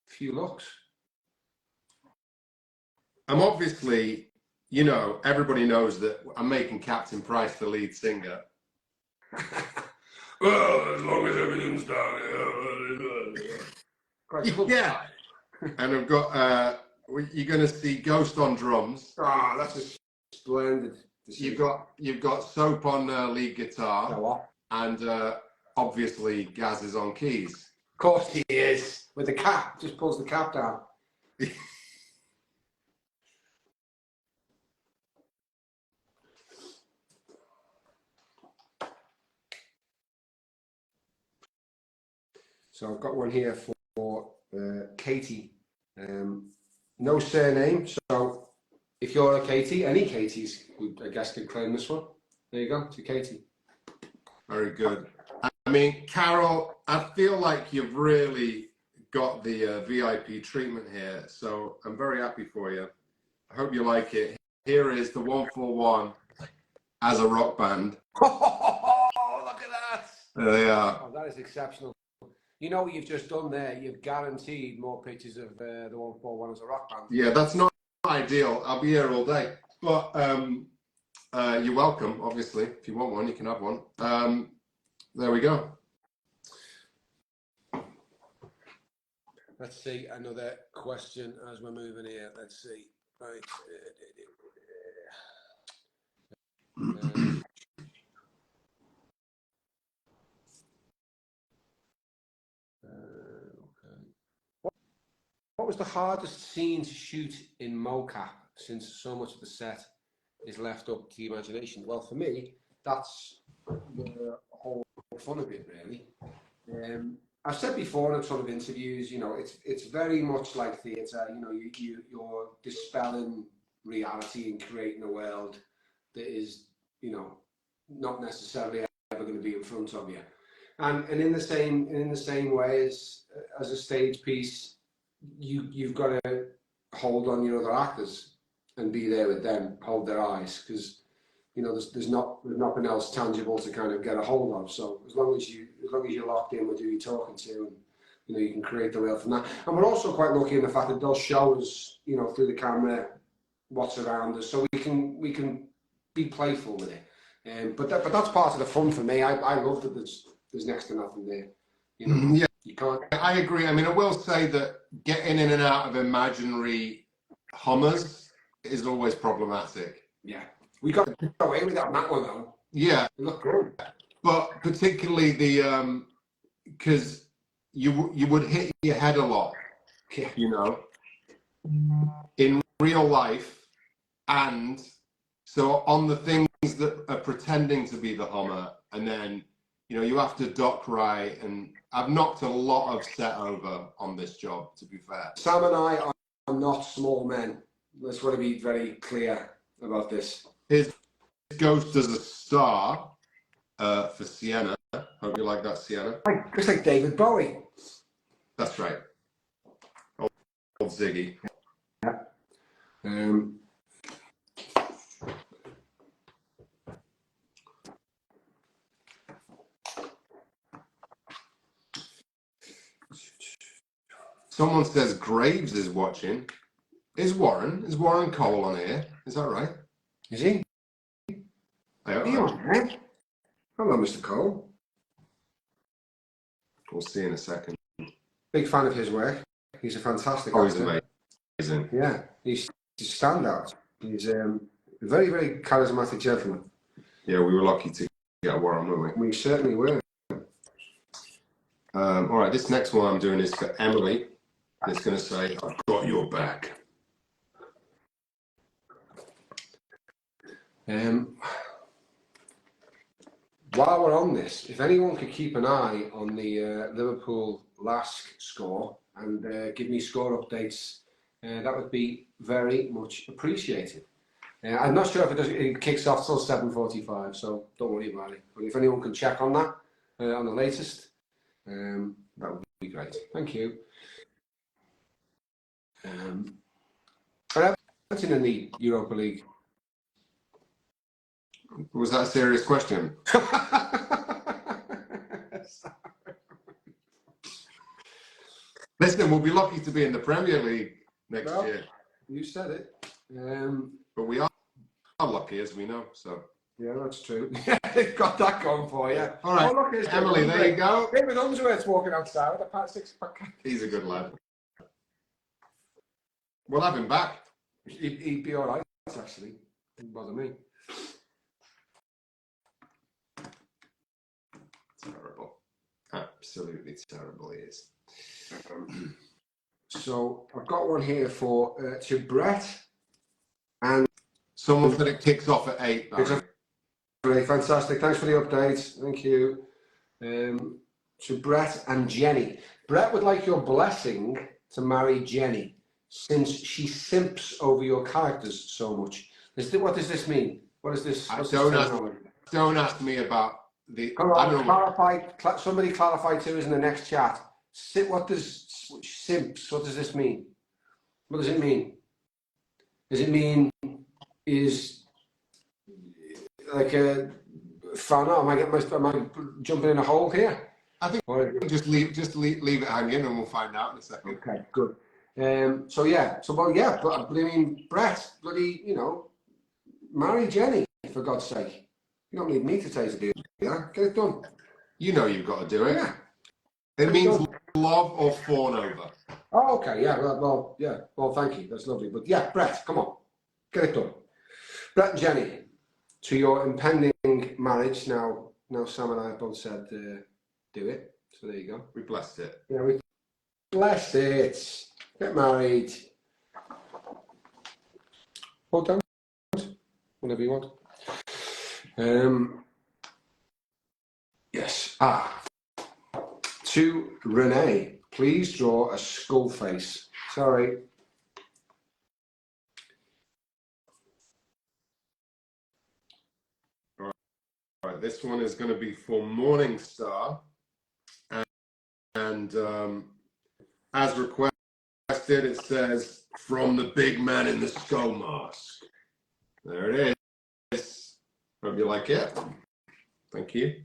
A: few looks.
B: I'm obviously, you know, everybody knows that I'm making Captain Price the lead singer.
D: Well, as long as everything's down.
B: Yeah. And I've got, you're going to see Ghost on drums.
A: Ah, that's a splendid.
B: You've got Soap on lead guitar. And obviously Gaz is on keys.
A: Of course he is. With the cap, just pulls the cap down. So I've got one here for Katie. No surname, so if you're a Katie, any Katies, I guess, could claim this one. There you go, to Katie.
B: Very good. I mean, Carol, I feel like you've really got the VIP treatment here, so I'm very happy for you. I hope you like it. Here is the 141 as a rock band.
A: Oh, look at that!
B: There they are.
A: Oh, that is exceptional. You know what you've just done there? You've guaranteed more pictures of the 141 as a rock band.
B: Yeah, that's not ideal. I'll be here all day. But you're welcome, obviously. If you want one, you can have one. There we go.
A: Let's see another question as we're moving here. Let's see. Right. What was the hardest scene to shoot in mocap, since so much of the set is left up to the imagination? Well, for me, that's the whole fun of it, really. I've said before in sort of interviews, you know, it's very much like theatre. You know, you're dispelling reality and creating a world that is, you know, not necessarily ever going to be in front of you. And in the same way as a stage piece, you've got to hold on your other actors and be there with them, hold their eyes, because you know there's nothing else tangible to kind of get a hold of. So as long as you're locked in with who you're talking to, and you know you can create the world from that. And we're also quite lucky in the fact that it does show us, you know, through the camera what's around us, so we can be playful with it. But that's part of the fun for me. I love that there's next to nothing there. You know,
B: yeah,
A: you can't.
B: I agree. I mean, I will say that getting in and out of imaginary hummers is always problematic.
A: Yeah, we got away with that on that one though.
B: Yeah,
A: It looked good.
B: but particularly the because you would hit your head a lot,
A: Yeah.
B: you know, in real life, and so on the things that are pretending to be the hummer, and then you know you have to dock right, and I've knocked a lot of set over on this job, to be fair.
A: Sam and I are not small men. Let's want to be very clear about this.
B: His Ghost as a star for Sienna. Hope you like that, Sienna.
A: It's like David Bowie.
B: That's right. Old Ziggy.
A: Yeah.
B: Someone says Graves is watching. Is Warren Cole on here? Is that right?
A: Is he?
B: I hope
A: Are you on there? Hello, Mr. Cole.
B: We'll see in a second.
A: Big fan of his work. He's a fantastic
B: Oh, he's
A: actor.
B: amazing.
A: Yeah, he's a standout. He's a very, very charismatic gentleman.
B: Yeah, we were lucky to get Warren, weren't we?
A: We certainly were.
B: All right, this next one I'm doing is for Emily. It's going to say, I've got your back.
A: While we're on this, if anyone could keep an eye on the Liverpool LASK score and give me score updates that would be very much appreciated. I'm not sure if it kicks off till 7:45, so don't worry about it. But if anyone can check on that, on the latest, that would be great. Thank you. Everton in the Europa League.
B: Was that a serious question? Listen, we'll be lucky to be in the Premier League next year.
A: You said it.
B: But we are lucky, as we know. So
A: yeah, that's true. They've got that going for you.
B: All right,
A: oh, look,
B: Emily, there you go.
A: David Unsworth's walking outside with a pat 6-pack.
B: He's a good lad. We'll have him back.
A: He'd be all right, actually. Wouldn't bother me.
B: Terrible. Absolutely terrible he is.
A: So I've got one here for to Brett. And
B: someone said it kicks off at 8.
A: Great, fantastic. Thanks for the update. Thank you. To Brett and Jenny. Brett would like your blessing to marry Jenny, since she simps over your characters so much. What does this mean? What is this?
B: Don't ask me about the.
A: Come on, clarify. Somebody clarify to us in the next chat. What does simps? What does this mean? What does it mean? Does it mean is like a fan? Am I jumping in a hole here?
B: I think just leave it hanging, and we'll find out in a second.
A: Okay, good. But I mean, Brett, bloody, marry Jenny, for God's sake. You don't need me to tell you to do it. Yeah, get it done.
B: You know you've got to do it.
A: Yeah.
B: It means love or fawn over.
A: Oh, okay, yeah, well, thank you, that's lovely. But yeah, Brett, come on, get it done. Brett and Jenny, to your impending marriage, now Sam and I both said do it, so there you go.
B: We blessed it.
A: Yeah, we blessed it. Get married. Or don't. Whatever you want. Yes. To Renee, please draw a skull face. Sorry.
B: All right. This one is going to be for Morningstar. And as requested, it says, from the big man in the skull mask. There it is. Hope you like it. Thank you.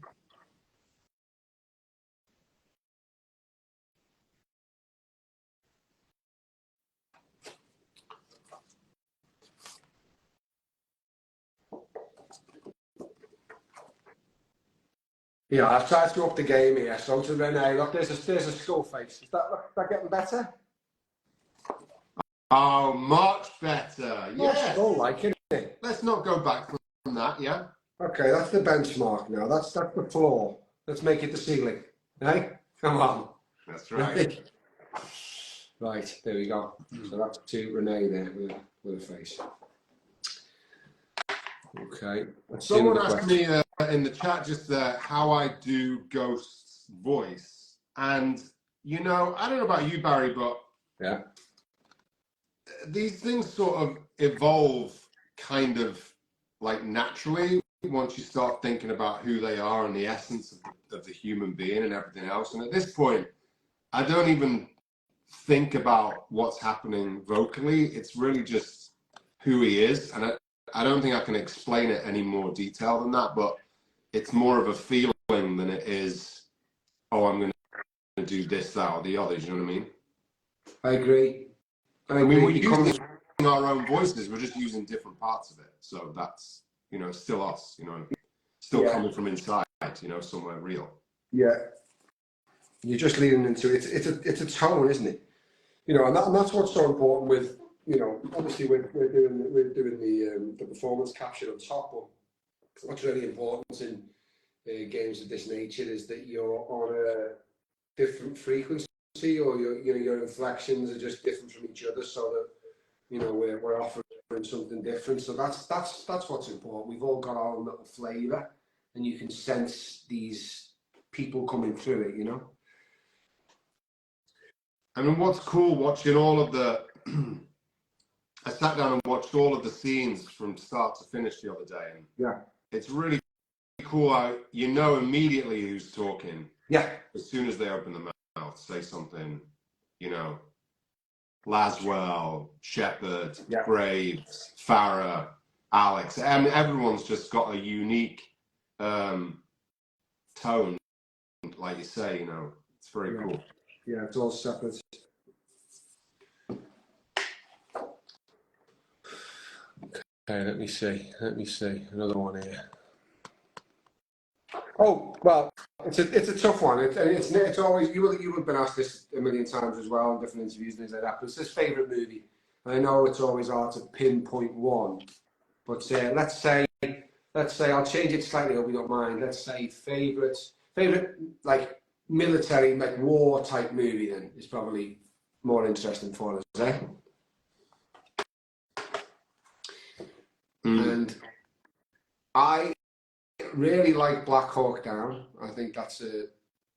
A: Yeah, I've tried to up the game here. So to Renee, look, there's a skull face. Is that getting better?
B: Oh, much better. Yes.
A: Skull like, isn't it?
B: Let's not go back from that, yeah?
A: Okay, that's the benchmark now. That's the floor. Let's make it the ceiling. Hey, come on.
B: That's right.
A: Right, there we go. So that's to Renee there with a face. Okay.
B: Someone asked me in the chat just there how I do Ghost's voice. And, I don't know about you, Barry, but
A: yeah,
B: these things sort of evolve kind of like naturally once you start thinking about who they are and the essence of the human being and everything else. And at this point, I don't even think about what's happening vocally. It's really just who he is. And I don't think I can explain it any more detail than that, but it's more of a feeling than it is, oh, I'm going to do this, that, or the other. You know what I mean?
A: I agree.
B: I mean, we're using our own voices. We're just using different parts of it. So that's, still us, still coming from inside, somewhere real. Yeah.
A: You're just leading into it. It's a tone, isn't it? And that's what's so important with, obviously we're doing the performance capture on top, but what's really important in games of this nature is that you're on a different frequency, or your inflections are just different from each other, so that we're offering something different. So that's what's important. We've all got our own little flavour, and you can sense these people coming through it.
B: I mean, what's cool watching all of the I sat down and watched all of the scenes from start to finish the other day, and
A: Yeah.
B: it's really cool how you know immediately who's talking.
A: Yeah.
B: As soon as they open the mouth, say something, you know, Laswell, Shepherd,
A: Yeah.
B: Graves, Farah, Alex. I mean, everyone's just got a unique tone, like you say, you know. It's very cool.
A: Yeah, it's all separate. Okay, let me see. Another one here. Oh, well, it's a tough one. It's always, you will have been asked this a million times as well in different interviews and things like that, but it's his favourite movie. And I know it's always hard to pinpoint one, but let's say I'll change it slightly, if you don't mind. Let's say favourite like military, like war type movie then is probably more interesting for us, eh? And I really like Black Hawk Down. I think that's a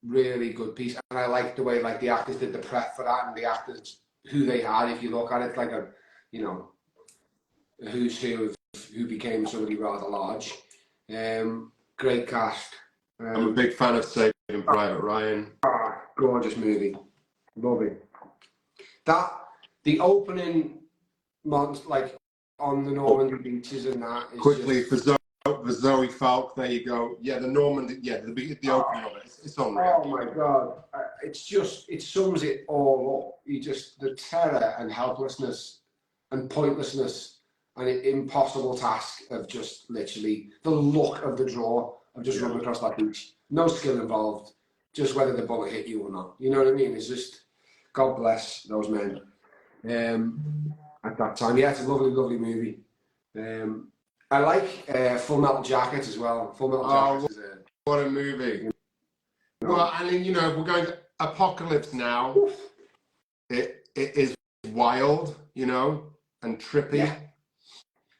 A: really good piece, and I like the way like the actors did the prep for that, and the actors who they had. If you look at it, like a who's who of who became somebody rather large. Great cast.
B: I'm a big fan of Saving Private Ryan.
A: Gorgeous movie, love it. The opening months, like on the Normandy beaches and that. Is
B: Quickly
A: just...
B: for Zoe Falk, there you go. Yeah, the Normandy. Yeah, the opening of it. It's unreal.
A: Oh my God! It sums it all up. The terror and helplessness and pointlessness and an impossible task of just literally the luck of the draw of just running across that beach. No skill involved, just whether the bullet hit you or not. You know what I mean? It's just, God bless those men. At that time, yeah, it's a lovely, lovely movie. I like Full Metal Jacket as well. Full Metal Jacket is
B: what a movie! Well, I mean, if we're going to Apocalypse Now, it is wild, and trippy,
A: yeah.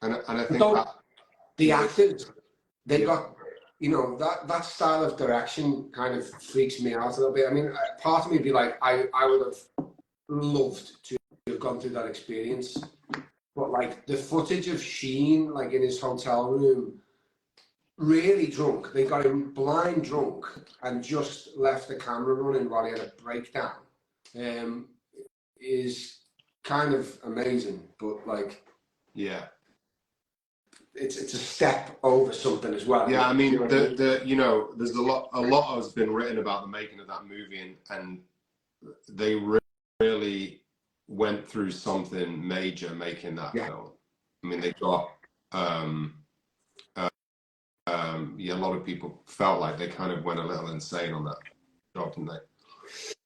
B: and I think
A: so,
B: that
A: the actors, they got, that style of direction kind of freaks me out a little bit. I mean, part of me would be like, I would have loved to have gone through that experience. But like the footage of Sheen, like in his hotel room, really drunk. They got him blind drunk and just left the camera running while he had a breakdown. Is kind of amazing, but like,
B: yeah,
A: it's a step over something as well.
B: Yeah, I mean, there's a lot has been written about the making of that movie, and they really went through something major making that film. I mean, they got a lot of people felt like they kind of went a little insane on that job, didn't they?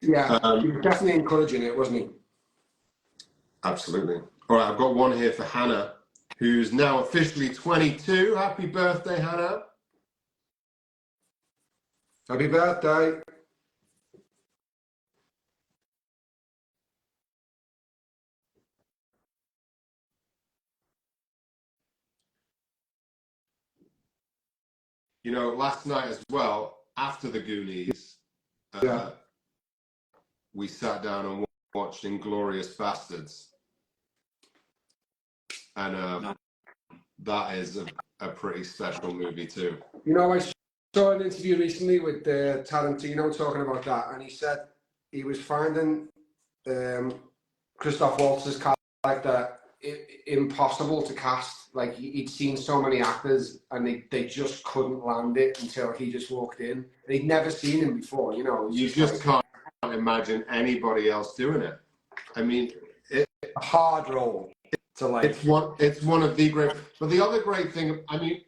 A: Yeah, he was definitely encouraging it, wasn't he?
B: Absolutely. All right, I've got one here for Hannah, who's now officially 22. Happy birthday, Hannah.
A: Happy birthday.
B: Last night as well, after the Goonies, we sat down and watched Inglourious Bastards. And that is a pretty special movie too.
A: I saw an interview recently with Tarantino talking about that, and he said he was finding Christoph Waltz's character impossible to cast. Like he'd seen so many actors, and they just couldn't land it until he just walked in. They'd never seen him before,
B: You just can't imagine anybody else doing it. I mean,
A: a hard role.
B: It's one of the great. But the other great thing, I mean,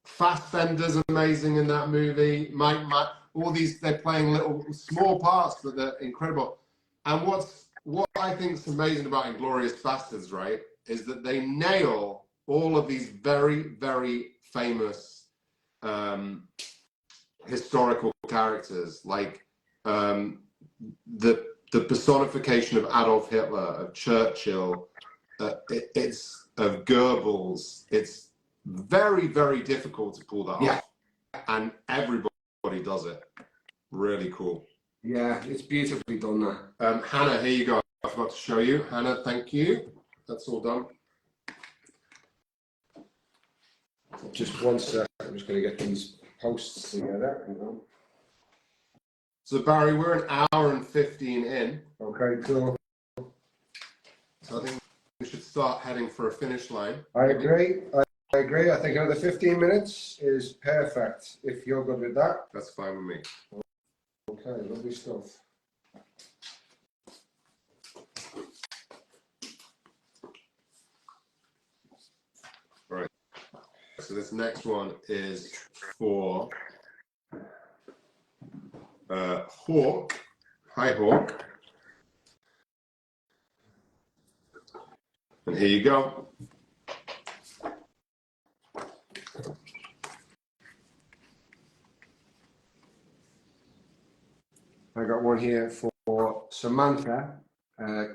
B: Fassbender's amazing in that movie. Mike, all these, they're playing little small parts, but they're incredible. And what I think is amazing about Inglourious Bastards, right, is that they nail all of these very, very famous historical characters, like the personification of Adolf Hitler, of Churchill. It's of Goebbels. It's very, very difficult to pull that off, and everybody does it. Really cool.
A: Yeah, it's beautifully done. That.
B: Hannah, here you go. I forgot to show you. Hannah, thank you. That's all done.
A: Just one sec. I'm just going to get these posts together. Hang on.
B: So Barry, we're an hour and 15 in.
A: Okay, cool.
B: So I think we should start heading for a finish line.
A: I agree. I agree. I think another 15 minutes is perfect. If you're good with that.
B: That's fine with me.
A: Okay, lovely stuff.
B: All right. So this next one is for Hawk. Hi, Hawk. And here you go.
A: I got one here for Samantha.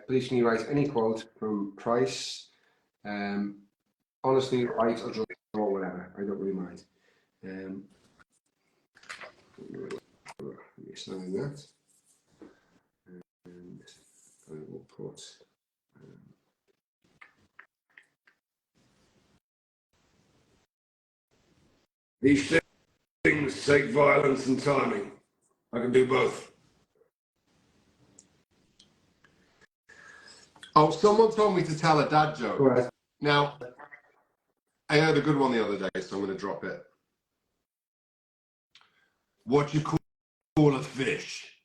A: Please can you write any quote from Price? Honestly, write or draw or whatever. I don't really mind. Let me sign that. And I will put.
D: These things take violence and timing. I can do both.
B: Oh, someone told me to tell a dad joke.
A: Right.
B: Now, I heard a good one the other day, so I'm going to drop it.
D: What you call a fish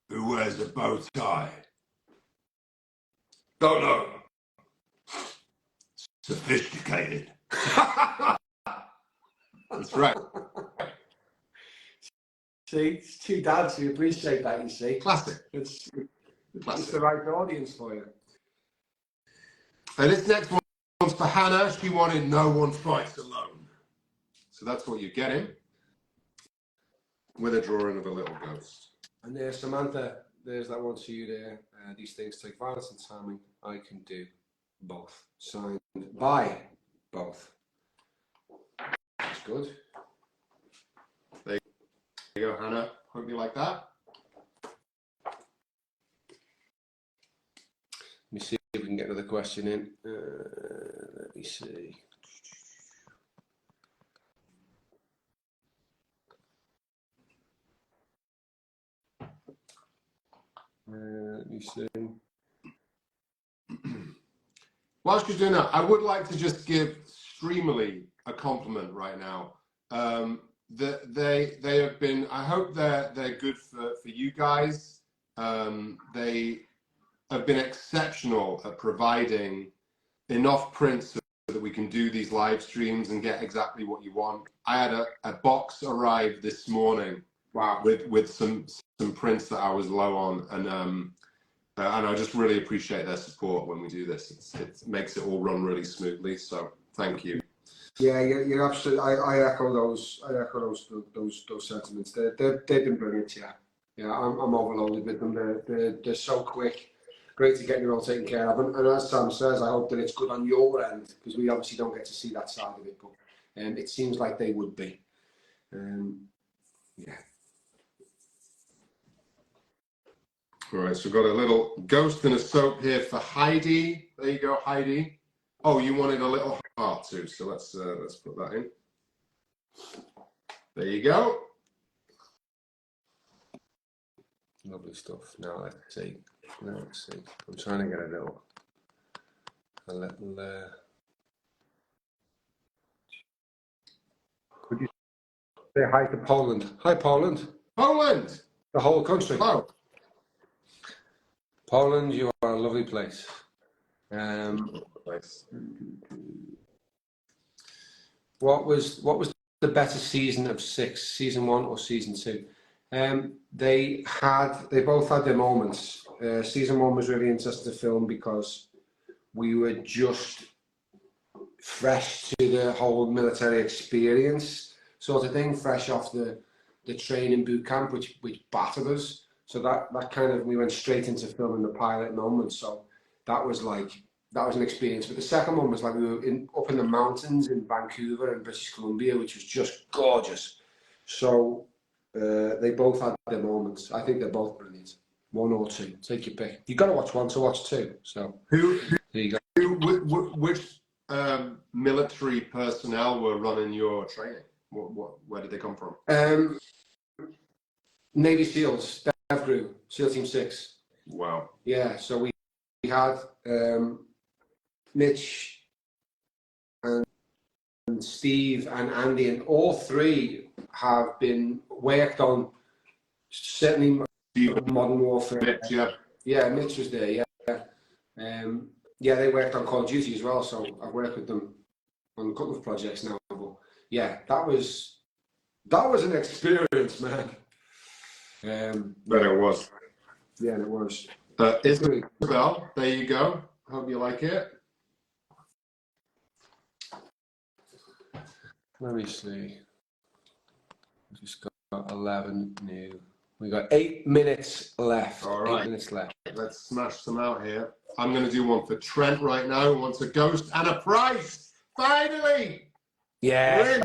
D: who wears a bow tie? Don't know. Sophisticated.
B: That's right.
A: See, it's two dads who appreciate that, you see.
B: Classic.
A: It's
B: Classic.
A: the right audience for you.
B: And this next one's for Hannah. She wanted No One Fights Alone. So that's what you're getting. With a drawing of a little ghost.
A: And there's Samantha. There's that one to you there. These things take violence and timing. I can do both. Signed by both. That's good.
B: There you go, Hannah. Hope you like that.
A: Let me see if we can get another question in. Let me see. Let me see.
B: Whilst you're doing that, I would like to just give Streamily a compliment right now. They have been. I hope they're good for you guys. They have been exceptional at providing enough prints so that we can do these live streams and get exactly what you want. I had a box arrive this morning.
A: Wow.
B: With some prints that I was low on, and I just really appreciate their support when we do this. It makes it all run really smoothly. So thank you.
A: Yeah, you're absolutely. I echo those. I echo those sentiments. They've been brilliant. Yeah. I'm overloaded with them. They're so quick. Great to get you all taken care of. And as Sam says, I hope that it's good on your end because we obviously don't get to see that side of it, but it seems like they would be. Yeah.
B: All right, so we've got a little ghost and a soap here for Heidi. There you go, Heidi. Oh, you wanted a little heart too, so let's put that in. There you go.
A: Lovely stuff. Now let's see. I'm trying to get a little. Could you say hi to Poland? Hi, Poland.
B: Poland.
A: The whole country.
B: Oh.
A: Poland, you are a lovely place.
B: Nice.
A: What was the better season of 6, season 1 or season 2? They both had their moments. Season 1 was really interesting to film because we were just fresh to the whole military experience sort of thing, fresh off the training boot camp, which battered us. So that kind of, we went straight into filming the pilot moment. So that was an experience. But the second one was like we were up in the mountains in Vancouver and British Columbia, which was just gorgeous. So they both had their moments. I think they're both brilliant. 1 or 2, take your pick. You've got to watch 1 to watch 2. So there you go.
B: military personnel were running your training? Where did they come from?
A: Navy SEALs, DevGru, SEAL Team 6.
B: Wow.
A: Yeah, so we had Mitch and Steve and Andy, and all three have been worked on certainly Modern Warfare.
B: Mitch, yeah.
A: Yeah, Mitch was there, yeah. Yeah, they worked on Call of Duty as well, so I've worked with them on a couple of projects now. But yeah, that was an experience, man.
B: But it was.
A: Yeah, it was.
B: Isabel, there you go. Hope you like it.
A: Let me see. We just got 11 new. We got 8 minutes left.
B: All right.
A: 8 minutes left.
B: Let's smash some out here. I'm going to do one for Trent right now, who wants a ghost and a price. Finally!
A: Yeah.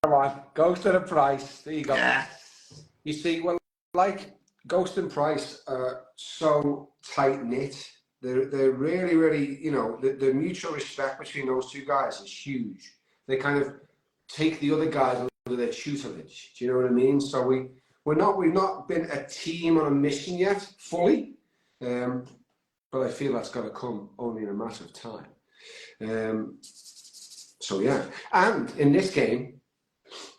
A: Come on. Ghost and a price. There you go.
B: Yes.
A: You see, well, like Ghost and Price are so tight knit. They're really, really, you know, the mutual respect between those two guys is huge. They kind of take the other guys under their tutelage. Do you know what I mean? So we've not been a team on a mission yet, fully. But I feel that's got to come only in a matter of time. So yeah, and in this game,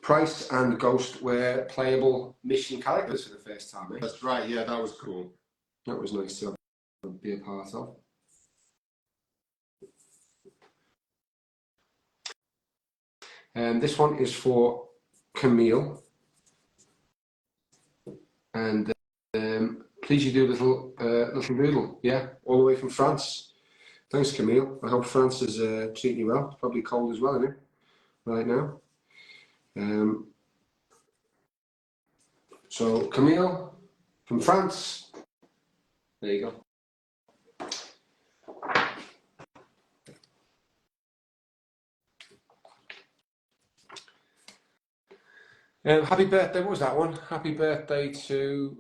A: Price and Ghost were playable mission characters for the first time. Eh?
B: That's right. Yeah, that was cool.
A: That was nice to be a part of. This one is for Camille, and please you do a little doodle, yeah, all the way from France. Thanks, Camille. I hope France is treating you well. It's probably cold as well, isn't it, right now? So Camille from France. There you go. Happy birthday, what was that one? Happy birthday to,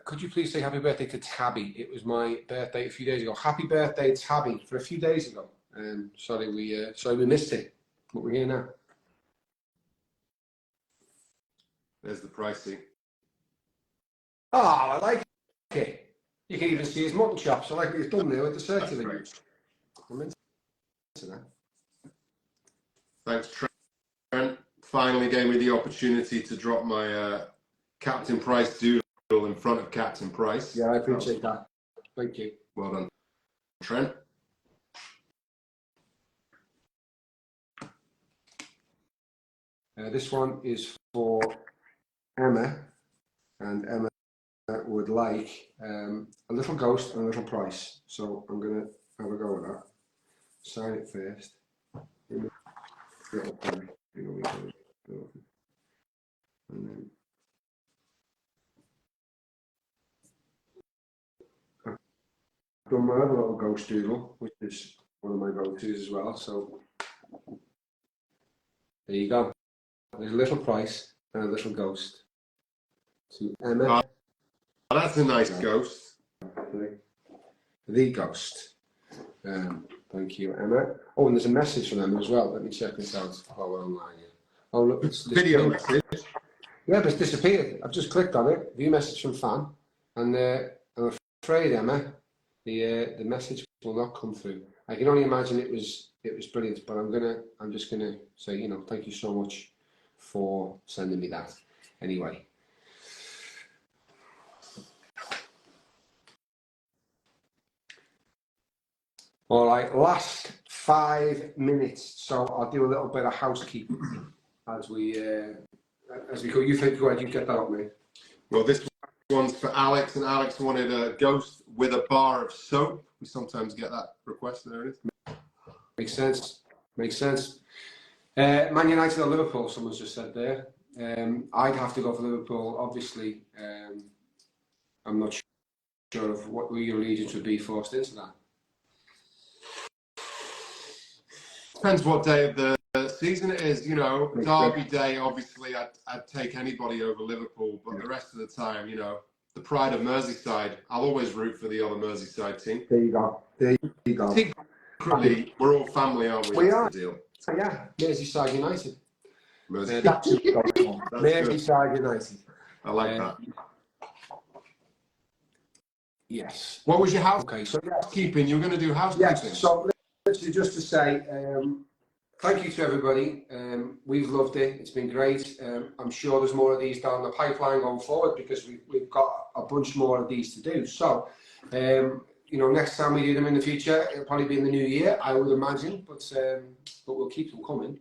A: could you please say happy birthday to Tabby? It was my birthday a few days ago. Happy birthday, Tabby, for a few days ago. Sorry we missed it, but we're here now.
B: There's the pricing.
A: Oh, I like it. You can even see his mutton chops. I like what he's done there with the circular. I'm into that.
B: Thanks, Trent. Finally gave me the opportunity to drop my Captain Price doodle in front of Captain Price.
A: Yeah, I appreciate that. Thank you.
B: Well done, Trent.
A: This one is for Emma, and Emma would like a little ghost and a little price. So I'm going to have a go with that. Sign it first. And then I've done my other little ghost doodle, which is one of my go-tos as well. So there you go. There's a little price and a little ghost. To Emma.
B: Oh, that's a nice ghost.
A: The ghost. Thank you, Emma. Oh, and there's a message from Emma as well. Let me check this out while we're online here. Oh, look, it's
B: Video message.
A: Yeah, but it's disappeared. I've just clicked on it. View message from fan, and I'm afraid, Emma, the message will not come through. I can only imagine it was brilliant, but I'm just gonna say, you know, thank you so much for sending me that. Anyway. All right, last 5 minutes. So I'll do a little bit of housekeeping as we go. You think, go ahead, you get that up, mate.
B: Well, this one's for Alex, and Alex wanted a ghost with a bar of soap. We sometimes get that request. There it is.
A: Makes sense. Makes sense. Man United or Liverpool? Someone's just said there. I'd have to go for Liverpool. Obviously, I'm not sure of what your allegiance would be forced into that.
B: Depends what day of the season it is. You know, Derby Day, obviously, I'd take anybody over Liverpool, but the rest of the time, you know, the pride of Merseyside, I'll always root for the other Merseyside team.
A: There you go. There you go.
B: Team secretly, we're all family, aren't we?
A: We
B: That's
A: are.
B: the deal.
A: Yeah, Merseyside United.
B: Merseyside.
A: That's
B: good.
A: Merseyside United.
B: I like that.
A: Yes.
B: What was your
A: Okay, so
B: housekeeping? You were going to do housekeeping?
A: yes, so literally just to say, thank you to everybody. We've loved it. It's been great. I'm sure there's more of these down the pipeline going forward because we've got a bunch more of these to do. So, you know, next time we do them in the future, it'll probably be in the new year, I would imagine, but we'll keep them coming.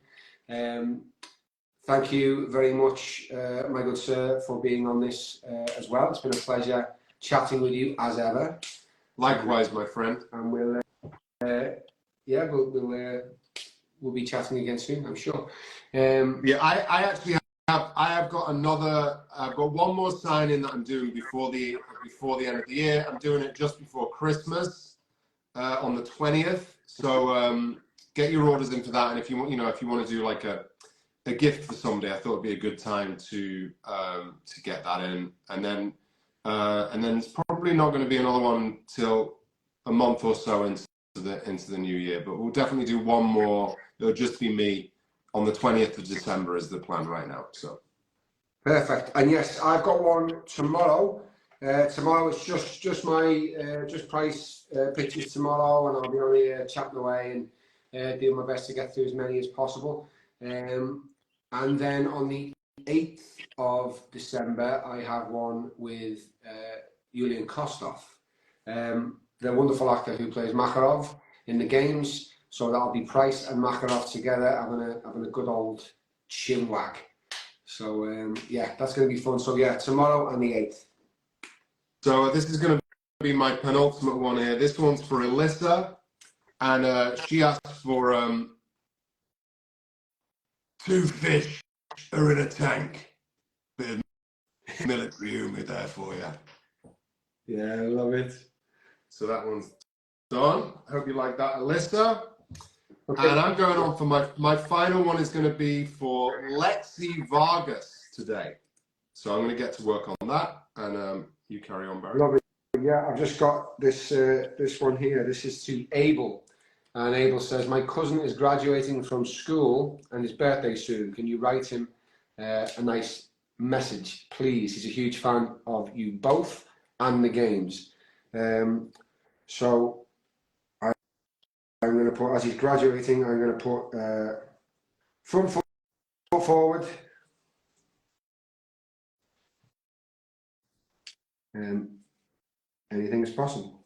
A: Thank you very much, my good sir, for being on this as well. It's been a pleasure chatting with you as ever.
B: Likewise, my friend.
A: And we'll be chatting again soon, I'm sure.
B: Yeah, I actually have got I've got one more sign-in that I'm doing before the end of the year. I'm doing it just before Christmas on the 20th. So get your orders in for that. And if you want to do like a gift for somebody, I thought it'd be a good time to get that in. And then it's probably not going to be another one till a month or so into the new year. But we'll definitely do one more. It'll just be me on the 20th of December is the plan right now. So
A: perfect. And yes, I've got one tomorrow. Tomorrow it's just my price pictures tomorrow, and I'll be on here chatting away and doing my best to get through as many as possible. And then on the 8th of December, I have one with Julian Kostov, the wonderful actor who plays Makarov in the games. So that'll be Price and Makarov together having a good old chinwag. So yeah, that's going to be fun. So yeah, tomorrow and the 8th.
B: So this is going to be my penultimate one here. This one's for Alyssa, and she asked for 2 fish are in a tank. Bit of military humour there for you.
A: Yeah, I love it.
B: So that one's done. I hope you like that, Alyssa.
A: Okay.
B: And I'm going on for my final one is going to be for Lexi Vargas today. So I'm going to get to work on that, and you carry on, Barry.
A: Love it. Yeah, I've just got this this one here. This is to Abel. And Abel says, my cousin is graduating from school and his birthday soon. Can you write him a nice message, please? He's a huge fan of you both and the games. So I'm going to put, as he's graduating, I'm going to put front foot forward. Anything is possible.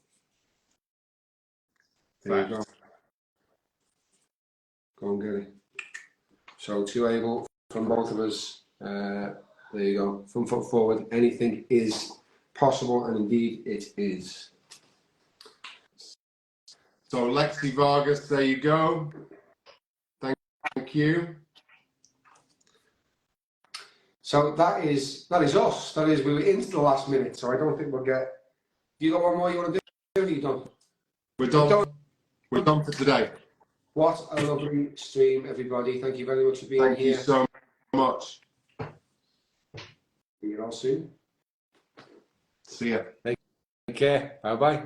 A: There you go. Go and get it. So to Abel, from both of us, there you go. Front foot forward, anything is possible, and indeed it is.
B: So Lexi Vargas, there you go. Thank you.
A: So that is us. That is, we were into the last minute, so I don't think we'll get. You got one more you want to do? Or are you done?
B: We're done. We're done for today.
A: What a lovely stream, everybody. Thank you very much for being here.
B: Thank you so much.
A: See you all soon.
B: See ya.
A: Take care. Bye bye.